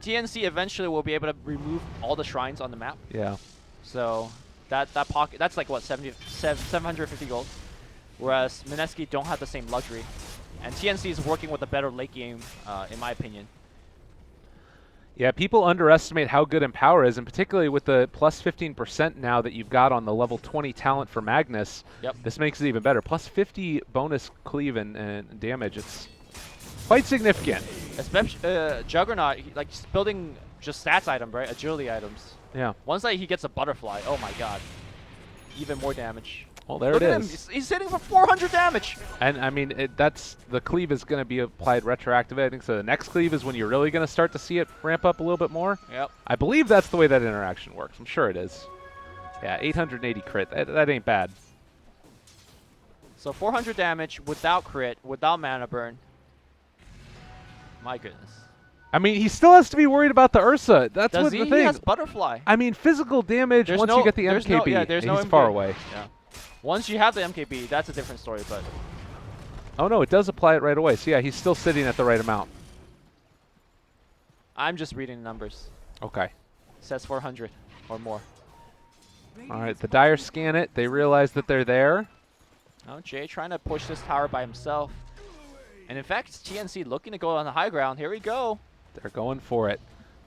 TNC eventually will be able to remove all the shrines on the map. Yeah. So that pocket, that's like what, 750 gold. Whereas Mineski don't have the same luxury. And TNC is working with a better late game, in my opinion. Yeah, people underestimate how good Empower is, and particularly with the plus 15% now that you've got on the level 20 talent for Magnus. Yep. This makes it even better. Plus 50 bonus cleave and damage. It's quite significant. Especially Juggernaut, like just building just stats item, right? Agility items. Yeah. Once he gets a butterfly, oh my god. Even more damage. Well, there Look it at is. him. He's hitting for 400 damage. And I mean, the cleave is going to be applied retroactively. I think so. The next cleave is when you're really going to start to see it ramp up a little bit more. Yep. I believe that's the way that interaction works. I'm sure it is. Yeah, 880 crit. That ain't bad. So 400 damage without crit, without mana burn. My goodness. I mean, he still has to be worried about the Ursa. That's Does what he? the thing. He has butterfly. I mean, physical damage, once you get the MKB, he's far away. Yeah. Once you have the MKB, that's a different story, but... Oh, no, it does apply it right away. So, yeah, he's still sitting at the right amount. I'm just reading the numbers. Okay. It says 400 or more. All right, the Dire scan it. They realize that they're there. Oh, Jay trying to push this tower by himself. And in fact, it's TNC looking to go on the high ground. Here we go. They're going for it.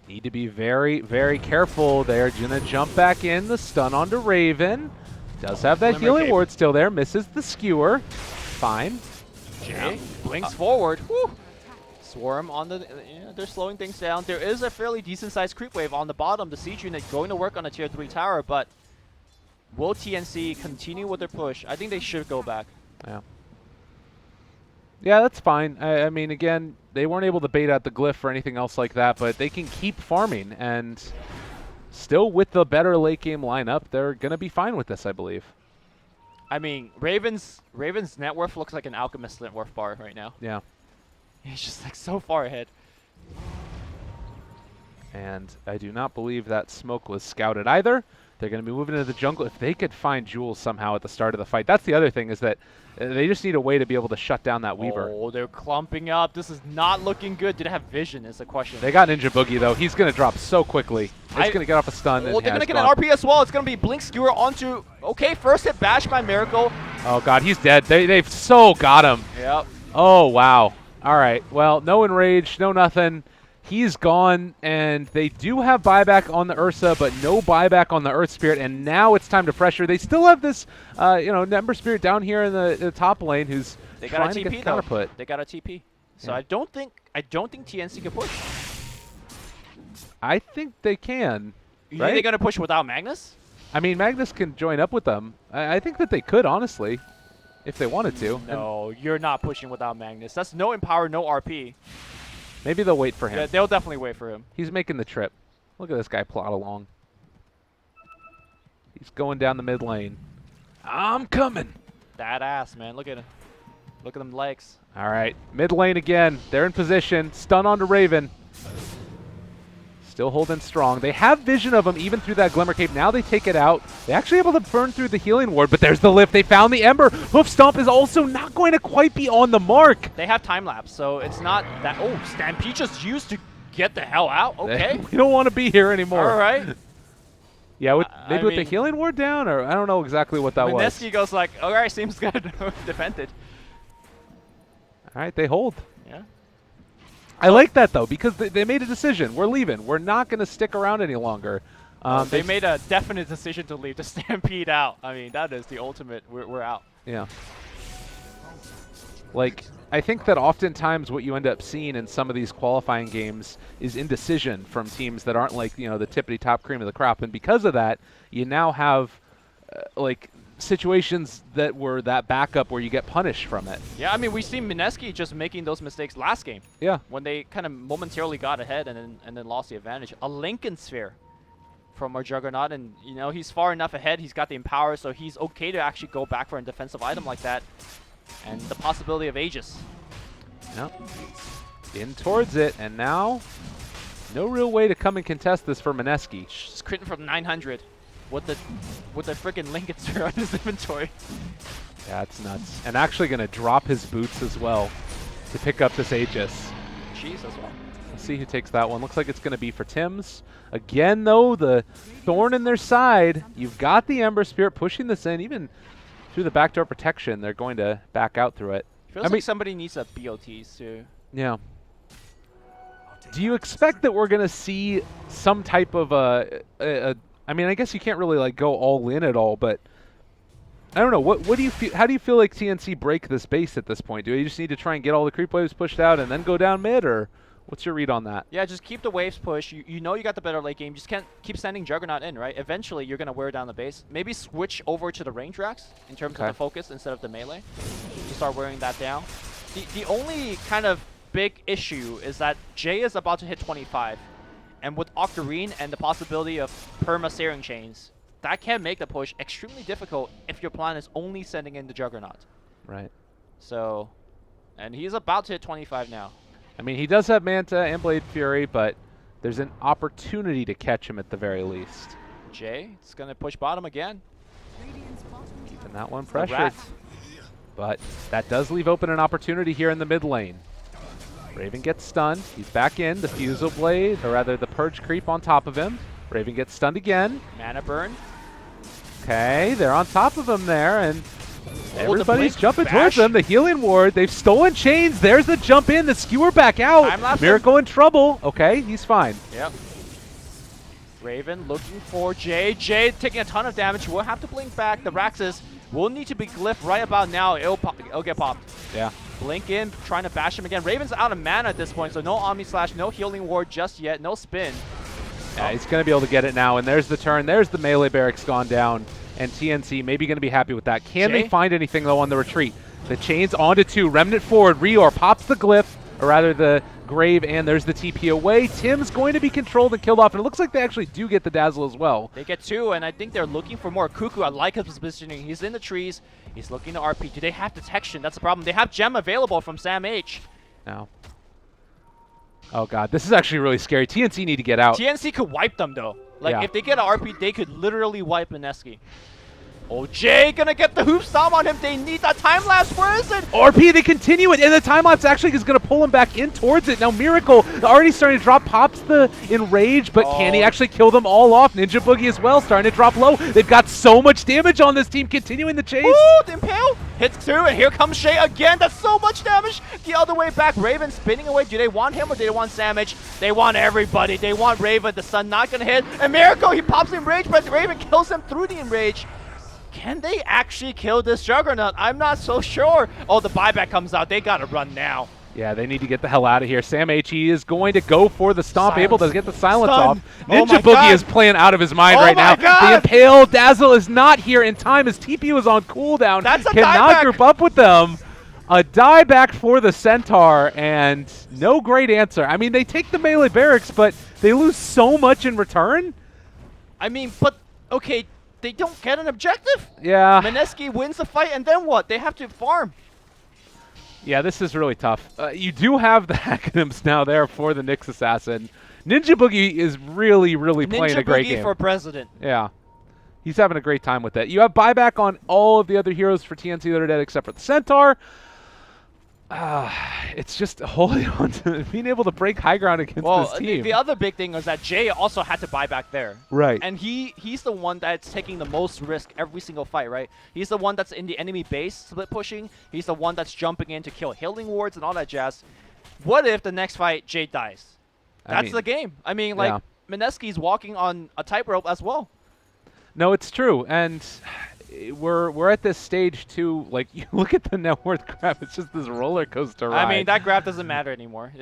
Need to be very, very careful. They're going to jump back in. The stun onto Raven. Does have that Glimmer healing Cape. ward still there. Misses the skewer. Fine. Jay blinks forward. Woo! Swarm on the... Yeah, they're slowing things down. There is a fairly decent-sized creep wave on the bottom. The siege unit going to work on a tier 3 tower, but will TNC continue with their push? I think they should go back. Yeah. Yeah, that's fine. I mean, again, they weren't able to bait out the glyph or anything else like that, but they can keep farming, and still with the better late game lineup, they're going to be fine with this, I believe. I mean, Raven's net worth looks like an Alchemist net worth bar right now. Yeah. He's just like so far ahead. And I do not believe that smoke was scouted either. They're going to be moving into the jungle. If they could find Jules somehow at the start of the fight, that's the other thing, is that they just need a way to be able to shut down that Weaver. Oh, they're clumping up. This is not looking good. Did it have vision is the question. They got Ninja Boogie, though. He's going to drop so quickly. It's going to get off a stun. Oh, they're going to get an RP as well. It's going to be Blink Skewer onto... Okay, first hit bash by Miracle. Oh, God, he's dead. They've so got him. Yep. Oh, wow. All right. Well, no enrage, no nothing. He's gone, and they do have buyback on the Ursa, but no buyback on the Earth Spirit, and now it's time to pressure. They still have this, Ember Spirit down here in the top lane who's trying to get the counterput. They got a TP. So Yeah. I don't think TNC can push. I think they can. You Right? think they're going to push without Magnus? I mean, Magnus can join up with them. I think that they could, honestly, if they wanted to. No, you're not pushing without Magnus. That's no Empower, no RP. Maybe they'll wait for him. Yeah, they'll definitely wait for him. He's making the trip. Look at this guy plod along. He's going down the mid lane. I'm coming. That ass, man. Look at him. Look at them legs. All right, mid lane again. They're in position. Stun onto Raven. Still holding strong. They have vision of him even through that Glimmer Cape. Now they take it out. They're actually able to burn through the healing ward, but there's the lift. They found the Ember. Hoof Stomp is also not going to quite be on the mark. They have time lapse, so it's not that. Oh, Stampede just used to get the hell out. Okay. We don't want to be here anymore. All right. Yeah, maybe I with the mean, healing ward down, or I don't know exactly what that was. Mineski goes like, all right, seems good. Defended. All right, they hold. Yeah. I like that, though, because they made a decision. We're leaving. We're not going to stick around any longer. They made a definite decision to leave the Stampede out. I mean, that is the ultimate. We're out. Yeah. Like, I think that oftentimes what you end up seeing in some of these qualifying games is indecision from teams that aren't like, the tippity top cream of the crop. And because of that, you now have, situations that were that backup where you get punished from it. Yeah, I mean, we see Mineski just making those mistakes last game. Yeah. When they kind of momentarily got ahead and then lost the advantage. A Lincoln Sphere from our Juggernaut, and he's far enough ahead. He's got the Empower, so he's okay to actually go back for a defensive item like that. And the possibility of Aegis. Yep. In towards it, and now no real way to come and contest this for Mineski. Just critting from 900 with the freaking Lincoln Sphere on his inventory. Yeah, it's nuts. And actually going to drop his boots as well to pick up this Aegis. Jeez, as well. Let's see who takes that one. Looks like it's going to be for Tim's. Again, though, the thorn in their side. You've got the Ember Spirit pushing this in, even through the backdoor protection. They're going to back out through it. Feels like somebody needs a BOTs too. Yeah. Do you expect that we're going to see some type of I mean, I guess you can't really go all in at all, but I don't know. What do you feel? How do you feel like TNC break this base at this point? Do you just need to try and get all the creep waves pushed out and then go down mid, or what's your read on that? Yeah, just keep the waves push. You know you got the better late game. Just can't keep sending Juggernaut in, right? Eventually, you're gonna wear down the base. Maybe switch over to the range racks in terms of the focus instead of the melee to start wearing that down. The only kind of big issue is that Jay is about to hit 25. And with Octarine and the possibility of perma Searing Chains, that can make the push extremely difficult if your plan is only sending in the Juggernaut. Right. So, and he's about to hit 25 now. I mean, he does have Manta and Blade Fury, but there's an opportunity to catch him at the very least. Jay, it's going to push bottom again. Keeping that one pressured. But that does leave open an opportunity here in the mid lane. Raven gets stunned. He's back in. The Fusel Blade, or rather the Purge Creep on top of him. Raven gets stunned again. Mana burn. Okay, they're on top of him there, and everybody's Blink jumping bash. towards them. The Healing Ward, they've stolen chains. There's the jump in. The Skewer back out. Time-lapse Miracle in trouble. Okay, he's fine. Yep. Raven looking for Jay. Jay taking a ton of damage. Will have to blink back. The Raxus will need to be glyphed right about now. It'll get popped. Yeah. Blink in, trying to bash him again. Raven's out of mana at this point, so no Omni Slash, no Healing Ward just yet, no spin. Yeah, he's going to be able to get it now, and there's the turn. There's the melee barracks gone down, and TNC maybe going to be happy with that. Can Jay? they find anything, though, on the retreat? The chains onto 2. Remnant forward. Reor pops the glyph, or rather the grave, and there's the TP away. Tim's going to be controlled and killed off, and it looks like they actually do get the dazzle as well. They get 2, and I think they're looking for more. Cuckoo, I like his positioning. He's in the trees. He's looking to RP. Do they have detection? That's the problem. They have Gem available from Sam H. Now. Oh, God. This is actually really scary. TNC need to get out. TNC could wipe them, though. Like, Yeah. if they get an RP, they could literally wipe Mineski. Oh, Jay gonna get the hoop stomp on him. They need that time lapse. Where is it? RP, they continue it, and the time lapse actually is going to pull him back in towards it. Now Miracle already starting to drop, pops the Enrage, but can he actually kill them all off? Ninja Boogie as well, starting to drop low. They've got so much damage on this team, continuing the chase. Ooh, the Impale hits 2, and here comes Shay again. That's so much damage. The other way back, Raven spinning away. Do they want him or do they want Samage? They want everybody. They want Raven. The sun not gonna hit. And Miracle, he pops the Enrage, but Raven kills him through the Enrage. Can they actually kill this Juggernaut? I'm not so sure. Oh, the buyback comes out. They gotta run now. Yeah, they need to get the hell out of here. Sam H.E. is going to go for the stomp, Silence. able to get the silence Stun. off. Oh Ninja my Boogie God. is playing out of his mind Oh right my now. God. The Impale Dazzle is not here in time as TP was on cooldown. That's a Cannot dieback. group up with them. A dieback for the Centaur, and no great answer. I mean, they take the melee barracks, but they lose so much in return. I mean, but, okay, they don't get an objective. Yeah. Mineski wins the fight, and then what? They have to farm. Yeah, this is really tough. You do have the acronyms now there for the Nyx Assassin. Ninja Boogie is really, really playing a great Ninja Boogie game. for president. Yeah. He's having a great time with it. You have buyback on all of the other heroes for TNC that are dead except for the Centaur. It's just holding on to being able to break high ground against this team. The other big thing was that Jay also had to buy back there. Right. And he's the one that's taking the most risk every single fight, right? He's the one that's in the enemy base split pushing. He's the one that's jumping in to kill healing wards and all that jazz. What if the next fight Jay dies? That's the game. I mean, like, Mineski's walking on a tightrope as well. No, it's true. And we're at this stage too. Like, you look at the net worth graph, it's just this roller coaster ride. I mean, that graph doesn't matter anymore.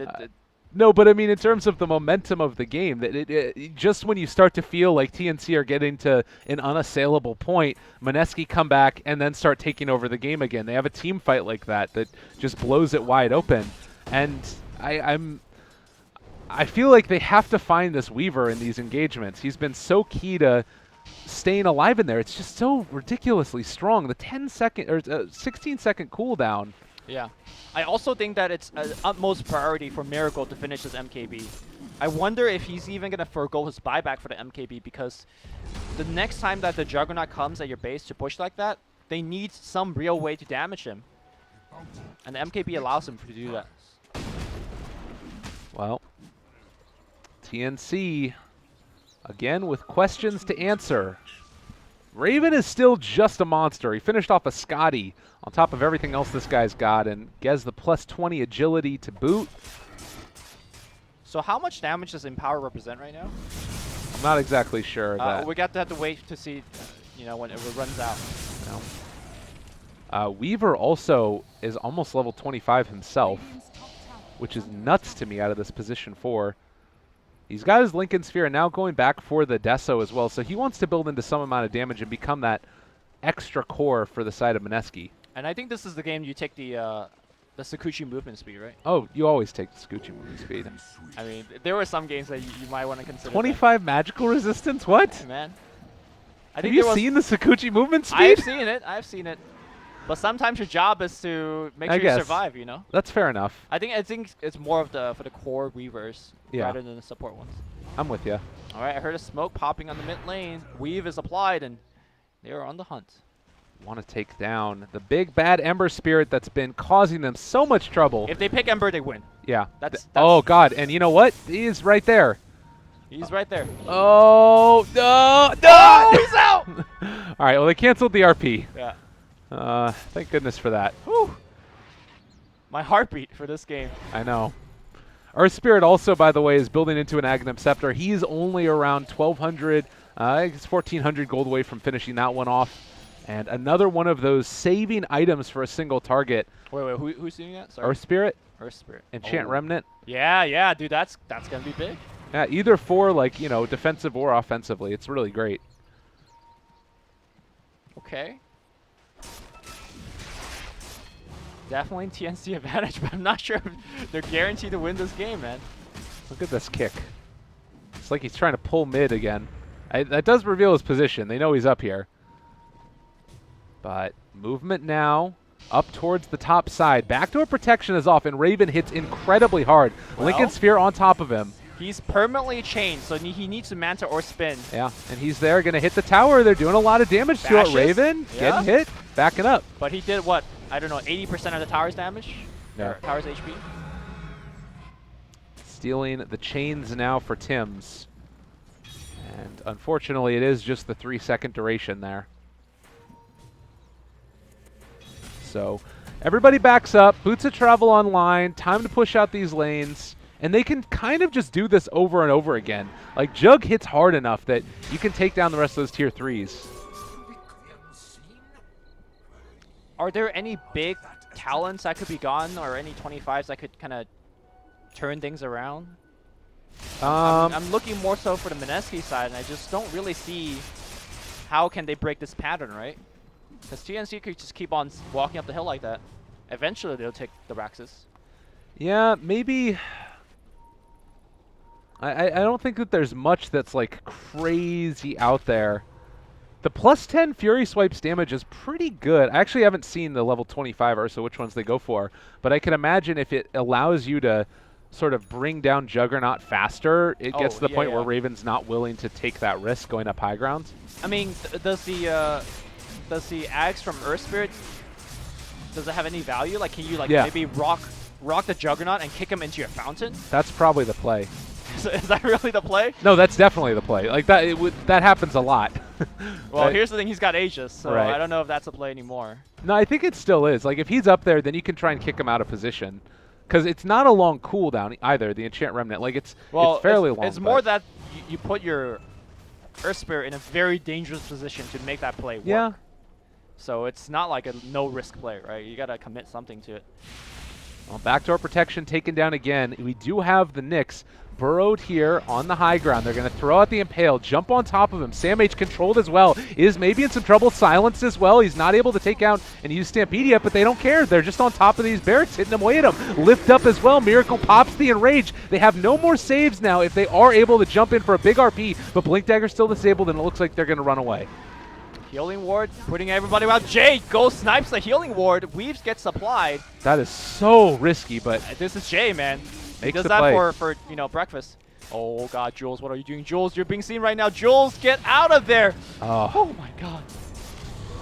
No, but I mean, in terms of the momentum of the game, that just when you start to feel like TNC are getting to an unassailable point, Mineski come back and then start taking over the game again. They have a team fight like that just blows it wide open, and I feel like they have to find this Weaver in these engagements. He's been so key to staying alive in there. It's just so ridiculously strong. The 10-second or 16-second cooldown. Yeah. I also think that it's an utmost priority for Miracle to finish this MKB. I wonder if he's even going to forgo his buyback for the MKB, because the next time that the Juggernaut comes at your base to push like that, they need some real way to damage him. And the MKB allows him to do that. Well, TNC, again with questions to answer. Raven is still just a monster. He finished off a Scotty on top of everything else this guy's got, and gets the plus 20 agility to boot. So how much damage does Empower represent right now? I'm not exactly sure. We got to have to wait to see, you know, when it runs out. No. Weaver also is almost level 25 himself, which is nuts to me out of this position 4. He's got his Lincoln Sphere and now going back for the Deso as well, so he wants to build into some amount of damage and become that extra core for the side of Mineski. And I think this is the game you take the Sakuchi movement speed, right? Oh, you always take the Scoochie movement speed. I mean, there were some games that you might want to consider. 25 magical resistance? What? That. Man. Have you seen the Sakuchi movement speed? I've seen it. I've seen it. But sometimes your job is to make sure you survive, you know? That's fair enough. I think it's more of for the core Weavers rather than the support ones. I'm with you. All right, I heard a smoke popping on the mid lane. Weave is applied, and they are on the hunt. want to take down the big bad Ember Spirit that's been causing them so much trouble. If they pick Ember, they win. Yeah. That's oh, God. And you know what? He's right there. He's right there. Oh, no. Oh, he's out! All right, well, they canceled the RP. Yeah. Thank goodness for that. Whew. My heartbeat for this game. I know. Earth Spirit also, by the way, is building into an Aghanim Scepter. He's only around 1,200, I guess 1,400 gold away from finishing that one off. And another one of those saving items for a single target. Wait, who's doing that? Sorry. Earth Spirit. Earth Spirit. Enchant Remnant. Yeah, dude, that's gonna be big. Yeah, either for, like, you know, defensive or offensively. It's really great. Okay. Definitely TNC advantage, but I'm not sure if they're guaranteed to win this game, man. Look at this kick. It's like he's trying to pull mid again. That does reveal his position. They know he's up here. But movement now up towards the top side. Backdoor protection is off, and Raven hits incredibly hard. Well, Lincoln Sphere on top of him. He's permanently chained, so he needs to Manta or spin. Yeah, and he's there, going to hit the tower. They're doing a lot of damage to it. Raven getting hit, backing up. But he did what? I don't know, 80% of the tower's damage? Yeah. Tower's HP? Stealing the chains now for Tim's. And unfortunately, it is just the 3-second duration there. So everybody backs up. Boots of Travel online. Time to push out these lanes. And they can kind of just do this over and over again. Like, Jug hits hard enough that you can take down the rest of those tier 3s. Are there any big talents that could be gone, or any 25s that could kind of turn things around? I'm looking more so for the Mineski side, and I just don't really see how can they break this pattern, right? Because TNC could just keep on walking up the hill like that. Eventually, they'll take the Raxus. Yeah, maybe. I don't think that there's much that's like crazy out there. The +10 Fury Swipes damage is pretty good. I actually haven't seen the level 25 or so which ones they go for, but I can imagine if it allows you to sort of bring down Juggernaut faster, it gets to the point where Raven's not willing to take that risk going up high ground. I mean, does the Axe from Earth Spirit, does it have any value? Like, can you like maybe rock the Juggernaut and kick him into your fountain? That's probably the play. Is that really the play? No, that's definitely the play. Like that, that happens a lot. Well, here's the thing: he's got Aegis, so I don't know if that's a play anymore. No, I think it still is. Like if he's up there, then you can try and kick him out of position, because it's not a long cooldown either. The Enchant Remnant, like it's fairly long. It's more that you put your Earth Spirit in a very dangerous position to make that play work. Yeah. So it's not like a no-risk play, right? You gotta commit something to it. Well, backdoor protection taken down again. We do have the Nyx burrowed here on the high ground. They're going to throw out the Impale, jump on top of him. Sam H controlled as well. Is maybe in some trouble. Silenced as well. He's not able to take out and use Stampede yet, but they don't care. They're just on top of these barracks, hitting away at him. Lift up as well. Miracle pops the Enrage. They have no more saves now if they are able to jump in for a big RP, but Blink Dagger's still disabled, and it looks like they're going to run away. Healing Ward, putting everybody around. Jay goes, snipes the Healing Ward. Weaves gets supplied. That is so risky, but this is Jay, man. He does the that play. for you know, breakfast. Oh God, Jules, what are you doing? Jules, you're being seen right now. Jules, get out of there. Oh my God.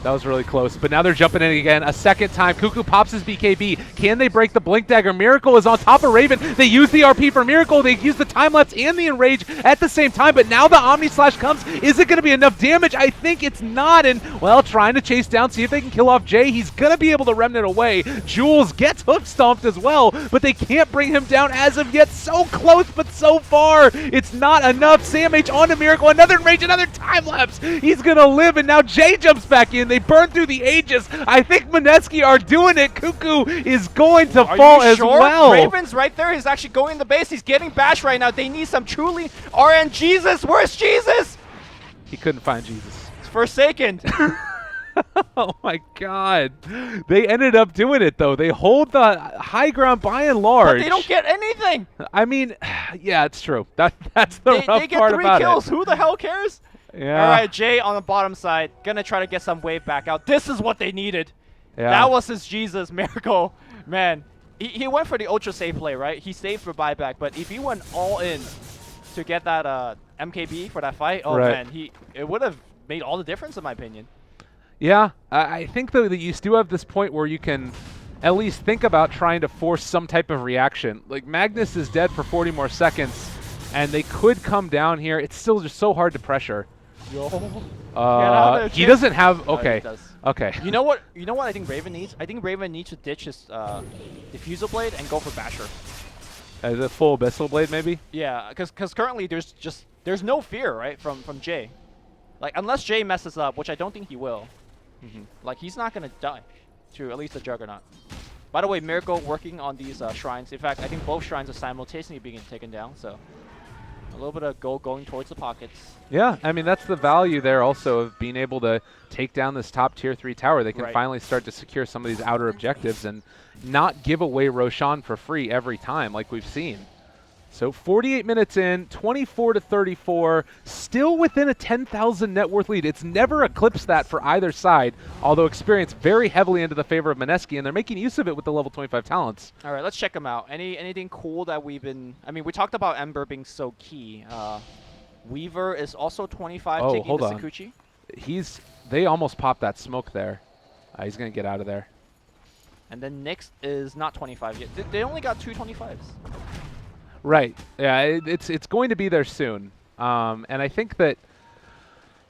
That was really close, but now they're jumping in again a second time. Cuckoo pops his BKB. Can they break the Blink Dagger? Miracle is on top of Raven. They use the RP for Miracle. They use the Time Lapse and the Enrage at the same time, but now the Omni Slash comes. Is it going to be enough damage? I think it's not, and, well, trying to chase down, see if they can kill off Jay. He's going to be able to Remnant away. Jules gets hook stomped as well, but they can't bring him down as of yet. So close, but so far. It's not enough. Sam H onto Miracle. Another Enrage, another Time Lapse. He's going to live, and now Jay jumps back in. They burn through the Aegis. I think Mineski are doing it. Cuckoo is going to fall as well. Raven's right there. He's actually going in the base. He's getting bashed right now. They need some truly RN Jesus. Where's Jesus? He couldn't find Jesus. It's Forsaken. Oh my God. They ended up doing it though. They hold the high ground by and large. But they don't get anything. I mean, yeah, it's true. That's the rough part about it. They get 3 kills. Who the hell cares? Yeah. All right, Jay on the bottom side. Gonna try to get some wave back out. This is what they needed. Yeah. That was his Jesus Miracle. Man, he went for the ultra safe play, right? He saved for buyback, but if he went all in to get that MKB for that fight, oh man, it would have made all the difference in my opinion. Yeah, I think though that you still have this point where you can at least think about trying to force some type of reaction. Like Magnus is dead for 40 more seconds, and they could come down here. It's still just so hard to pressure. Yo. Get out there, He Jay. doesn't have. No, he Okay. does. Okay. You know what? You know what I think Raven needs? I think Raven needs to ditch his diffusal blade and go for Basher. The full Abyssal Blade, maybe? Yeah, because currently there's no fear, right, from Jay. Like, unless Jay messes up, which I don't think he will. Like, he's not going to die to at least the Juggernaut. By the way, Miracle working on these shrines. In fact, I think both shrines are simultaneously being taken down, so a little bit of gold going towards the pockets. Yeah, I mean, that's the value there also of being able to take down this top tier 3 tower. They can finally start to secure some of these outer objectives and not give away Roshan for free every time like we've seen. So 48 minutes in, 24-34, still within a 10,000 net worth lead. It's never eclipsed that for either side, although experience very heavily into the favor of Mineski, and they're making use of it with the level 25 talents. All right, let's check them out. Anything cool that we've been... I mean, we talked about Ember being so key. Weaver is also 25 taking the Sakuchi. They almost popped that smoke there. He's going to get out of there. And then next is not 25 yet. They only got 2 25s. Right. Yeah, it's going to be there soon. And I think that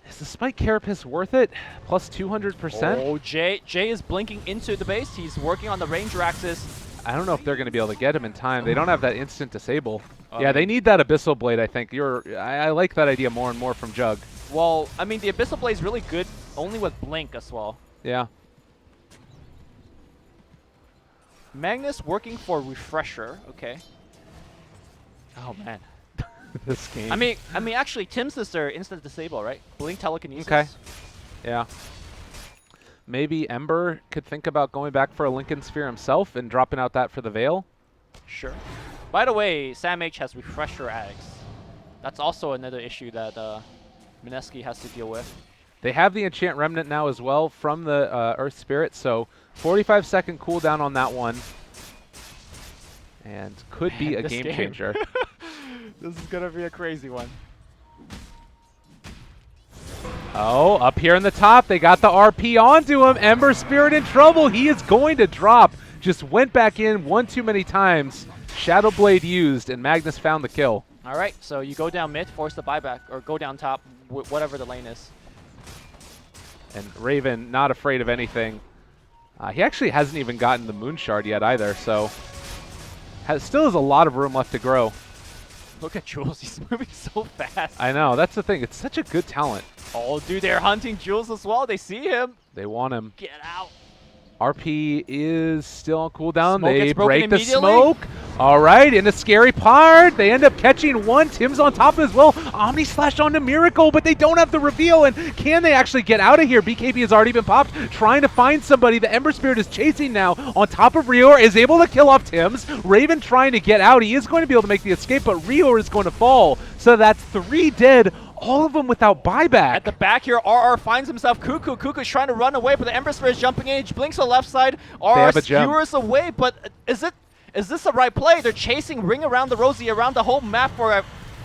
is the Spike Carapace worth it? Plus 200%? Oh, Jay is blinking into the base. He's working on the Ranger axis. I don't know if they're going to be able to get him in time. They don't have that instant disable. Yeah, they need that Abyssal Blade, I think. I like that idea more and more from Jug. Well, I mean, the Abyssal Blade is really good only with Blink as well. Yeah. Magnus working for Refresher. Okay. Oh, man. This game. I mean, actually, Tim's is their instant disable, right? Blink telekinesis. Okay. Yeah. Maybe Ember could think about going back for a Lincoln Sphere himself and dropping out that for the Veil. Sure. By the way, Sam H has Refresher addicts. That's also another issue that Mineski has to deal with. They have the Enchant Remnant now as well from the Earth Spirit, so 45-second cooldown on that one. And could be a game changer. This is going to be a crazy one. Oh, up here in the top, they got the RP onto him. Ember Spirit in trouble. He is going to drop. Just went back in one too many times. Shadow Blade used, and Magnus found the kill. All right, so you go down mid, force the buyback, or go down top, whatever the lane is. And Raven not afraid of anything. He actually hasn't even gotten the Moon Shard yet either, so still has a lot of room left to grow. Look at Jules, he's moving so fast. I know, that's the thing. It's such a good talent. Oh, dude, they're hunting Jules as well. They see him. They want him. Get out. RP is still on cooldown. Smoke they break the immediately. smoke. All right, in the scary part, they end up catching one. Tim's on top as well. Omni Slash onto Miracle, but they don't have the reveal. And can they actually get out of here? BKB has already been popped, trying to find somebody. The Ember Spirit is chasing now on top of Rior, is able to kill off Tim's. Raven trying to get out. He is going to be able to make the escape, but Rior is going to fall. So that's 3 dead. All of them without buyback. At the back here, RR finds himself Cuckoo. Cuckoo's trying to run away, but the Ember Spirit is jumping in. He blinks on the left side. RR skewers away, but is this the right play? They're chasing Ring around the Rosie, around the whole map for a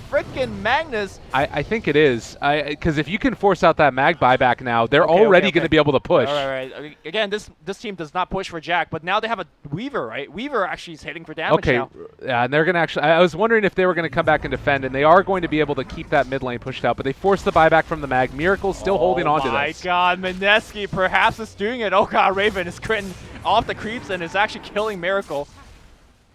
freaking Magnus. I think it is. Because if you can force out that mag buyback now, they're already going to be able to push. All right. Again, this team does not push for Jack, but now they have a Weaver, right? Weaver actually is hitting for damage now. Yeah, and they're going to actually... I was wondering if they were going to come back and defend, and they are going to be able to keep that mid lane pushed out, but they forced the buyback from the mag. Miracle's still holding on to this. Oh my god, Mineski perhaps is doing it. Oh god, Raven is critting off the creeps and is actually killing Miracle.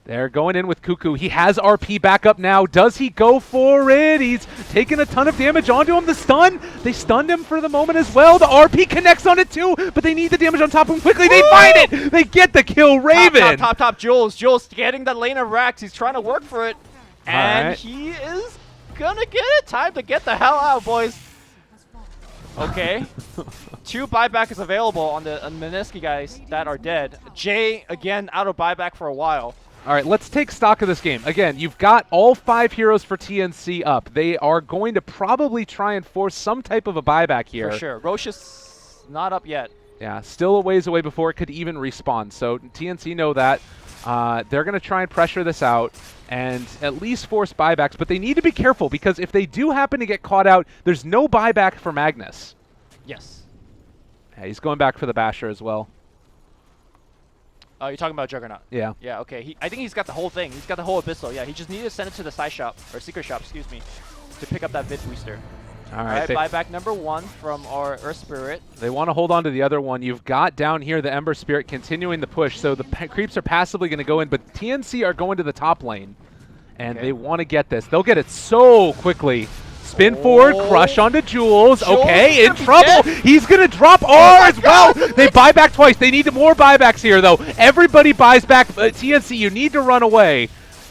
They're going in with Cuckoo. He has RP back up now. Does he go for it? He's taking a ton of damage onto him. The stun. They stunned him for the moment as well. The RP connects on it too, but they need the damage on top of him quickly. They find it. They get the kill. Raven. Top. Jules getting that lane of Rax. He's trying to work for it. And he is going to get it. Time to get the hell out, boys. Okay. 2 buyback is available on the Mineski guys that are dead. Jay, again, out of buyback for a while. All right, let's take stock of this game. Again, you've got all 5 heroes for TNC up. They are going to probably try and force some type of a buyback here. For sure. Roche is not up yet. Yeah, still a ways away before it could even respawn. So TNC know that. They're going to try and pressure this out and at least force buybacks. But they need to be careful because if they do happen to get caught out, there's no buyback for Magnus. Yes. Yeah, he's going back for the Basher as well. Oh, you're talking about Juggernaut. Yeah. Yeah, okay. I think he's got the whole thing. He's got the whole Abyssal. Yeah, he just needed to send it to the side shop, or secret shop, excuse me, to pick up that Vid Booster. All right, buyback number 1 from our Earth Spirit. They want to hold on to the other one. You've got down here the Ember Spirit continuing the push, so the creeps are passively going to go in, but TNC are going to the top lane, and they want to get this. They'll get it so quickly. Spin forward, crush onto Jules. Okay, in trouble. He's going to drop R as well. They buy back twice. They need more buybacks here, though. Everybody buys back. TNC, you need to run away.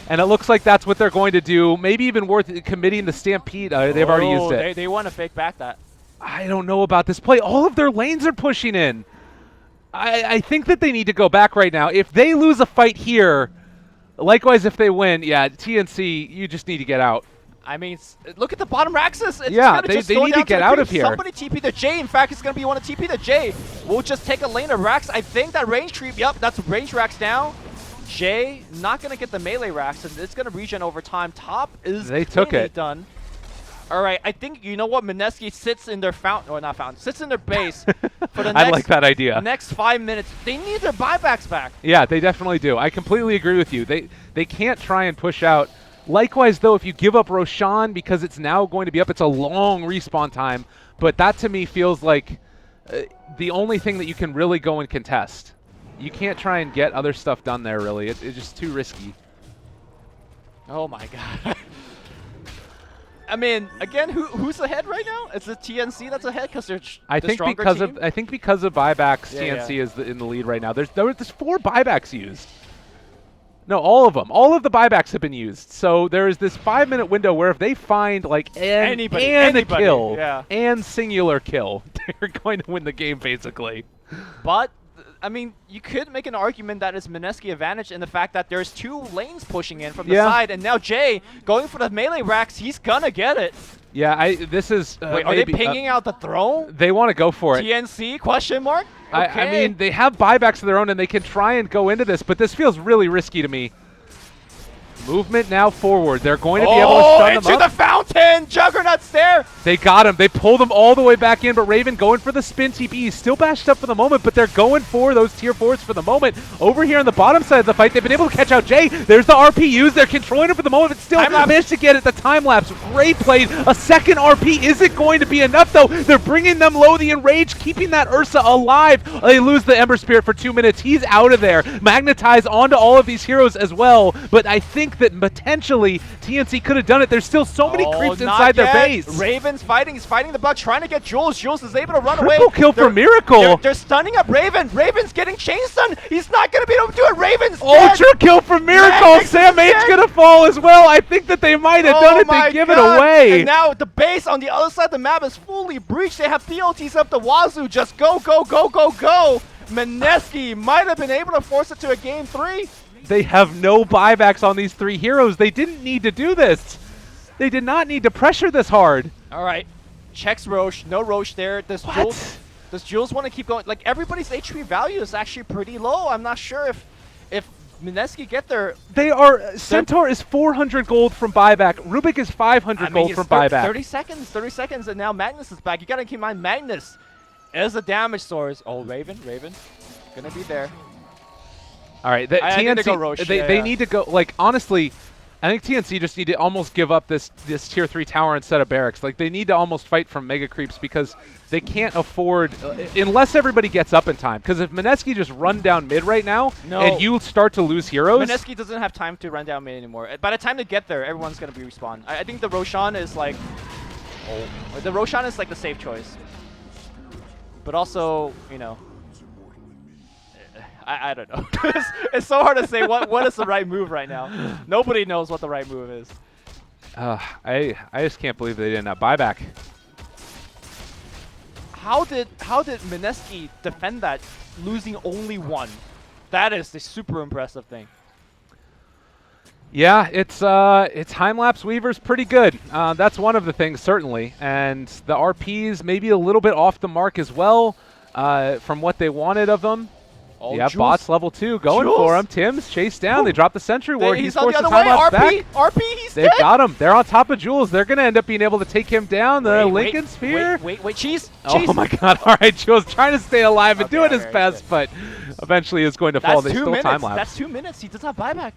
And it looks like that's what they're going to do. Maybe even worth committing the Stampede. They've already used it. They want to fake back that. I don't know about this play. All of their lanes are pushing in. I think that they need to go back right now. If they lose a fight here, likewise if they win, yeah, TNC, you just need to get out. I mean, look at the bottom Raxus. It's yeah, they need to get out of here. Somebody TP the J. In fact, it's going to be one to TP the J. We'll just take a lane of Rax. I think that range creep, yep, that's range Rax down. J not going to get the melee Rax, and it's going to regen over time. Top is done. All right, I think, you know what, Mineski sits in their fountain, or not fountain, sits in their base for the next, I like that idea. Next 5 minutes. They need their buybacks back. Yeah, they definitely do. I completely agree with you. They can't try and push out. Likewise, though, if you give up Roshan because it's now going to be up, it's a long respawn time. But that to me feels like the only thing that you can really go and contest. You can't try and get other stuff done there, really. It's just too risky. Oh, my God. I mean, again, who's ahead right now? It's the TNC that's ahead because they're I think because of buybacks, TNC is in the lead right now. There's 4 buybacks used. No, all of them. All of the buybacks have been used. So there is this 5-minute window where if they find like anybody, a kill and singular kill, they're going to win the game basically. But I mean, you could make an argument that it's Mineski advantage in the fact that there's 2 lanes pushing in from the side, and now Jay going for the melee Rax. He's gonna get it. Yeah, this is. Wait, are they pinging out the throne? They want to go for it. TNC question mark? Okay. I mean, they have buybacks of their own, and they can try and go into this, but this feels really risky to me. Movement now forward. They're going to be able to stun them up. Into the fountain! Juggernaut's there! They got him. They pulled him all the way back in, but Raven going for the spin TP. He's still bashed up for the moment, but they're going for those tier 4s for the moment. Over here on the bottom side of the fight, they've been able to catch out Jay. There's the RPUs. They're controlling it for the moment, but still managed to get it. The time-lapse. Great played. A second RP. Is it going to be enough, though? They're bringing them low. The Enrage, keeping that Ursa alive. They lose the Ember Spirit for 2 minutes. He's out of there. Magnetize onto all of these heroes as well, but I think that potentially TNC could have done it. There's still so many creeps inside their base. Raven's fighting. He's fighting the bug, trying to get Jules. Jules is able to run away. Triple kill for Miracle. They're stunning up Raven. Raven's getting chain stun. He's not going to be able to do it. Raven's Ultra kill for Miracle. Sam H going to fall as well. I think that they might have done it. They give it away. And now the base on the other side of the map is fully breached. They have PLTs up the wazoo. Just go, go, go, go, go. Mineski might have been able to force it to a game 3. They have no buybacks on these 3 heroes. They didn't need to do this. They did not need to pressure this hard. All right. Checks Roche. No Roche there. Does Jules want to keep going? Like, everybody's HP value is actually pretty low. I'm not sure if Mineski get there. They are. Centaur is 400 gold from buyback. Rubik is 500 gold from buyback. 30 seconds, and now Magnus is back. You got to keep in mind, Magnus is a damage source. Oh, Raven. Gonna be there. All right, TNC, they need to go, like, honestly, I think TNC just need to almost give up this tier 3 tower instead of barracks. Like, they need to almost fight from mega creeps because they can't afford, unless everybody gets up in time. Because if Mineski just run down mid right now and you start to lose heroes. Mineski doesn't have time to run down mid anymore. By the time they get there, everyone's going to be respawned. I think the Roshan is like, the Roshan is like the safe choice. But also, you know, I don't know. It's so hard to say what is the right move right now. Nobody knows what the right move is. I just can't believe they didn't have buyback. How did Mineski defend that, losing only 1? That is the super impressive thing. Yeah, it's time-lapse Weaver's pretty good. That's one of the things, certainly. And the RPs maybe a little bit off the mark as well from what they wanted of them. Oh, Yeah, Jules. bots level 2 going Jules. for him. Tim's chased down. They drop the sentry ward. He's He's on the forced other the time way. lapse RP, back. RP, he's They've dead. got him. They're on top of Jules. They're going to end up being able to take him down. The Lincoln Sphere. Wait, cheese. Oh my god. All right, Jules trying to stay alive and doing his okay, best, but eventually is going to fall. They That's 2 still minutes. time lapse. That's 2 minutes. He does not buyback.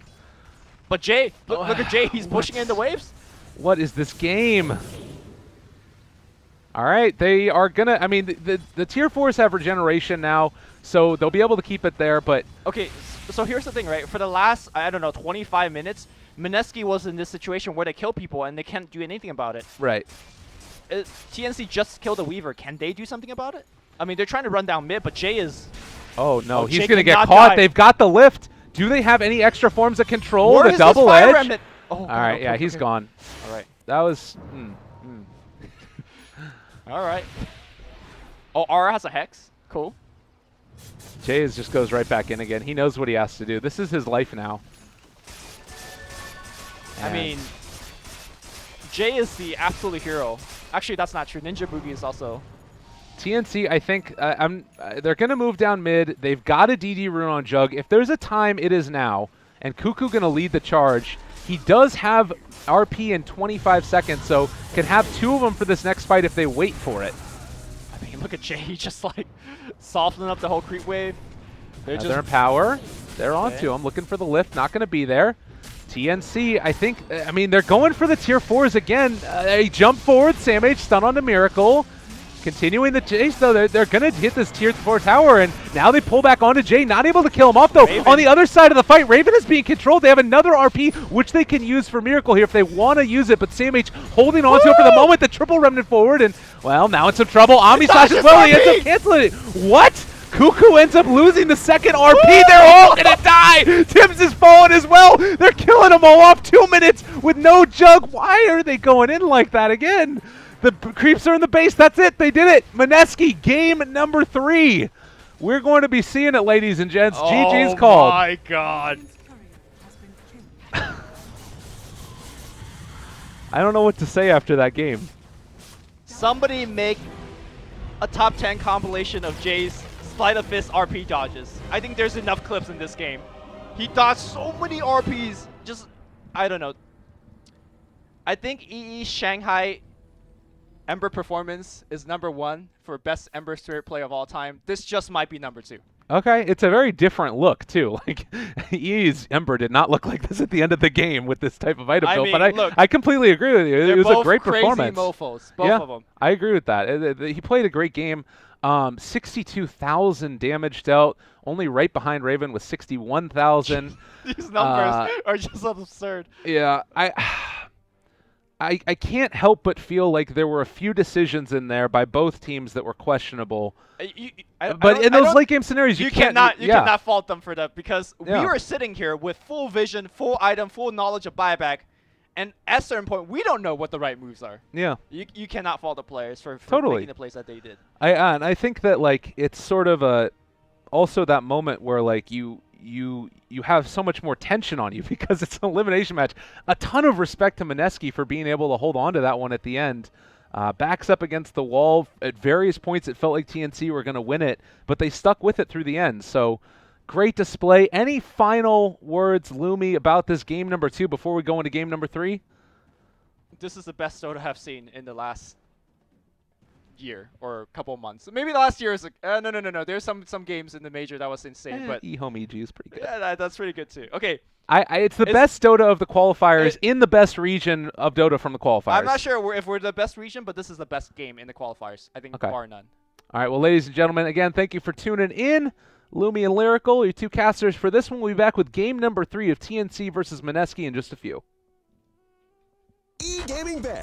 But Jay, look at Jay. He's pushing in the waves. What is this game? All right, they are going to, I mean, the tier 4s have regeneration now, so they'll be able to keep it there, but... Okay, so here's the thing, right? For the last, I don't know, 25 minutes, Mineski was in this situation where they kill people and they can't do anything about it. Right. TNC just killed a Weaver. Can they do something about it? I mean, they're trying to run down mid, but Jay is... Oh, no, he's Jay going to get cannot caught. die. They've got the lift. Do they have any extra forms of control? Where The is this double fire edge? remnant? Oh, All God, right, okay, yeah, okay, he's okay. gone. All right. That was... All right. Oh, Aura has a Hex. Cool. Jay just goes right back in again. He knows what he has to do. This is his life now. I mean, Jay is the absolute hero. Actually, that's not true. Ninja Boogie is also... TNC, I think, they're going to move down mid. They've got a DD rune on Jug. If there's a time, it is now. And Cuckoo going to lead the charge. He does have RP in 25 seconds, so can have 2 of them for this next fight if they wait for it. I mean, look at Jay. He just, like, softening up the whole creep wave. They're in power. They're onto him, looking for the lift. Not going to be there. TNC, I think, I mean, they're going for the tier 4s again. They jump forward. Sam H stun on the Miracle. Continuing the chase, though, they're going to hit this tier 4 tower, and now they pull back onto Jay. Not able to kill him off, though. Raven. On the other side of the fight, Raven is being controlled. They have another RP, which they can use for Miracle here if they want to use it, but Sam H holding on to it for the moment. The triple remnant forward, and, well, now in some trouble. Omni Slash as well. He ends up canceling it. What? Cuckoo ends up losing the second RP. Woo! They're all going to die. Tims is falling as well. They're killing them all off. 2 minutes with no Jug. Why are they going in like that again? The creeps are in the base. That's it. They did it. Mineski, game number 3. We're going to be seeing it, ladies and gents. GG's called. Oh, my God. I don't know what to say after that game. Somebody make a top 10 compilation of Jay's Sleight of Fist RP dodges. I think there's enough clips in this game. He dodged so many RPs. Just, I don't know. I think EE Shanghai Ember performance is #1 for best Ember Spirit play of all time. This just might be #2. Okay, it's a very different look, too. Like, EA's Ember did not look like this at the end of the game with this type of item build, but look, I completely agree with you. It was a great performance. They're both crazy mofos, both of them. I agree with that. He played a great game. 62,000 damage dealt, only right behind Raven with 61,000. These numbers are just absurd. Yeah, I can't help but feel like there were a few decisions in there by both teams that were questionable. But in those late game scenarios, you cannot fault them for that, because Yeah. we were sitting here with full vision, full item, full knowledge of buyback, and at a certain point, we don't know what the right moves are. Yeah. You cannot fault the players for Totally. making the plays that they did. And I think that, like, it's sort of also that moment where, like, you have so much more tension on you because it's an elimination match. A ton of respect to Mineski for being able to hold on to that one at the end. Backs up against the wall. At various points, it felt like TNC were going to win it, but they stuck with it through the end. So, great display. Any final words, Lumi, about this game number 2 before we go into game number 3? This is the best Dota I've seen in the last year or a couple of months. Maybe the last year is no. There's some games in the major that was insane, but eHome EG is pretty good. yeah, that's pretty good too. Okay, it's the best Dota of the qualifiers in the best region of Dota from the qualifiers. I'm not sure if we're the best region, but this is the best game in the qualifiers. I think bar none. All right, well, ladies and gentlemen, again, thank you for tuning in. Lumi and Lyrical, your 2 casters for this one. We'll be back with game number 3 of TNC versus Mineski in just a few. E-Gaming Bet.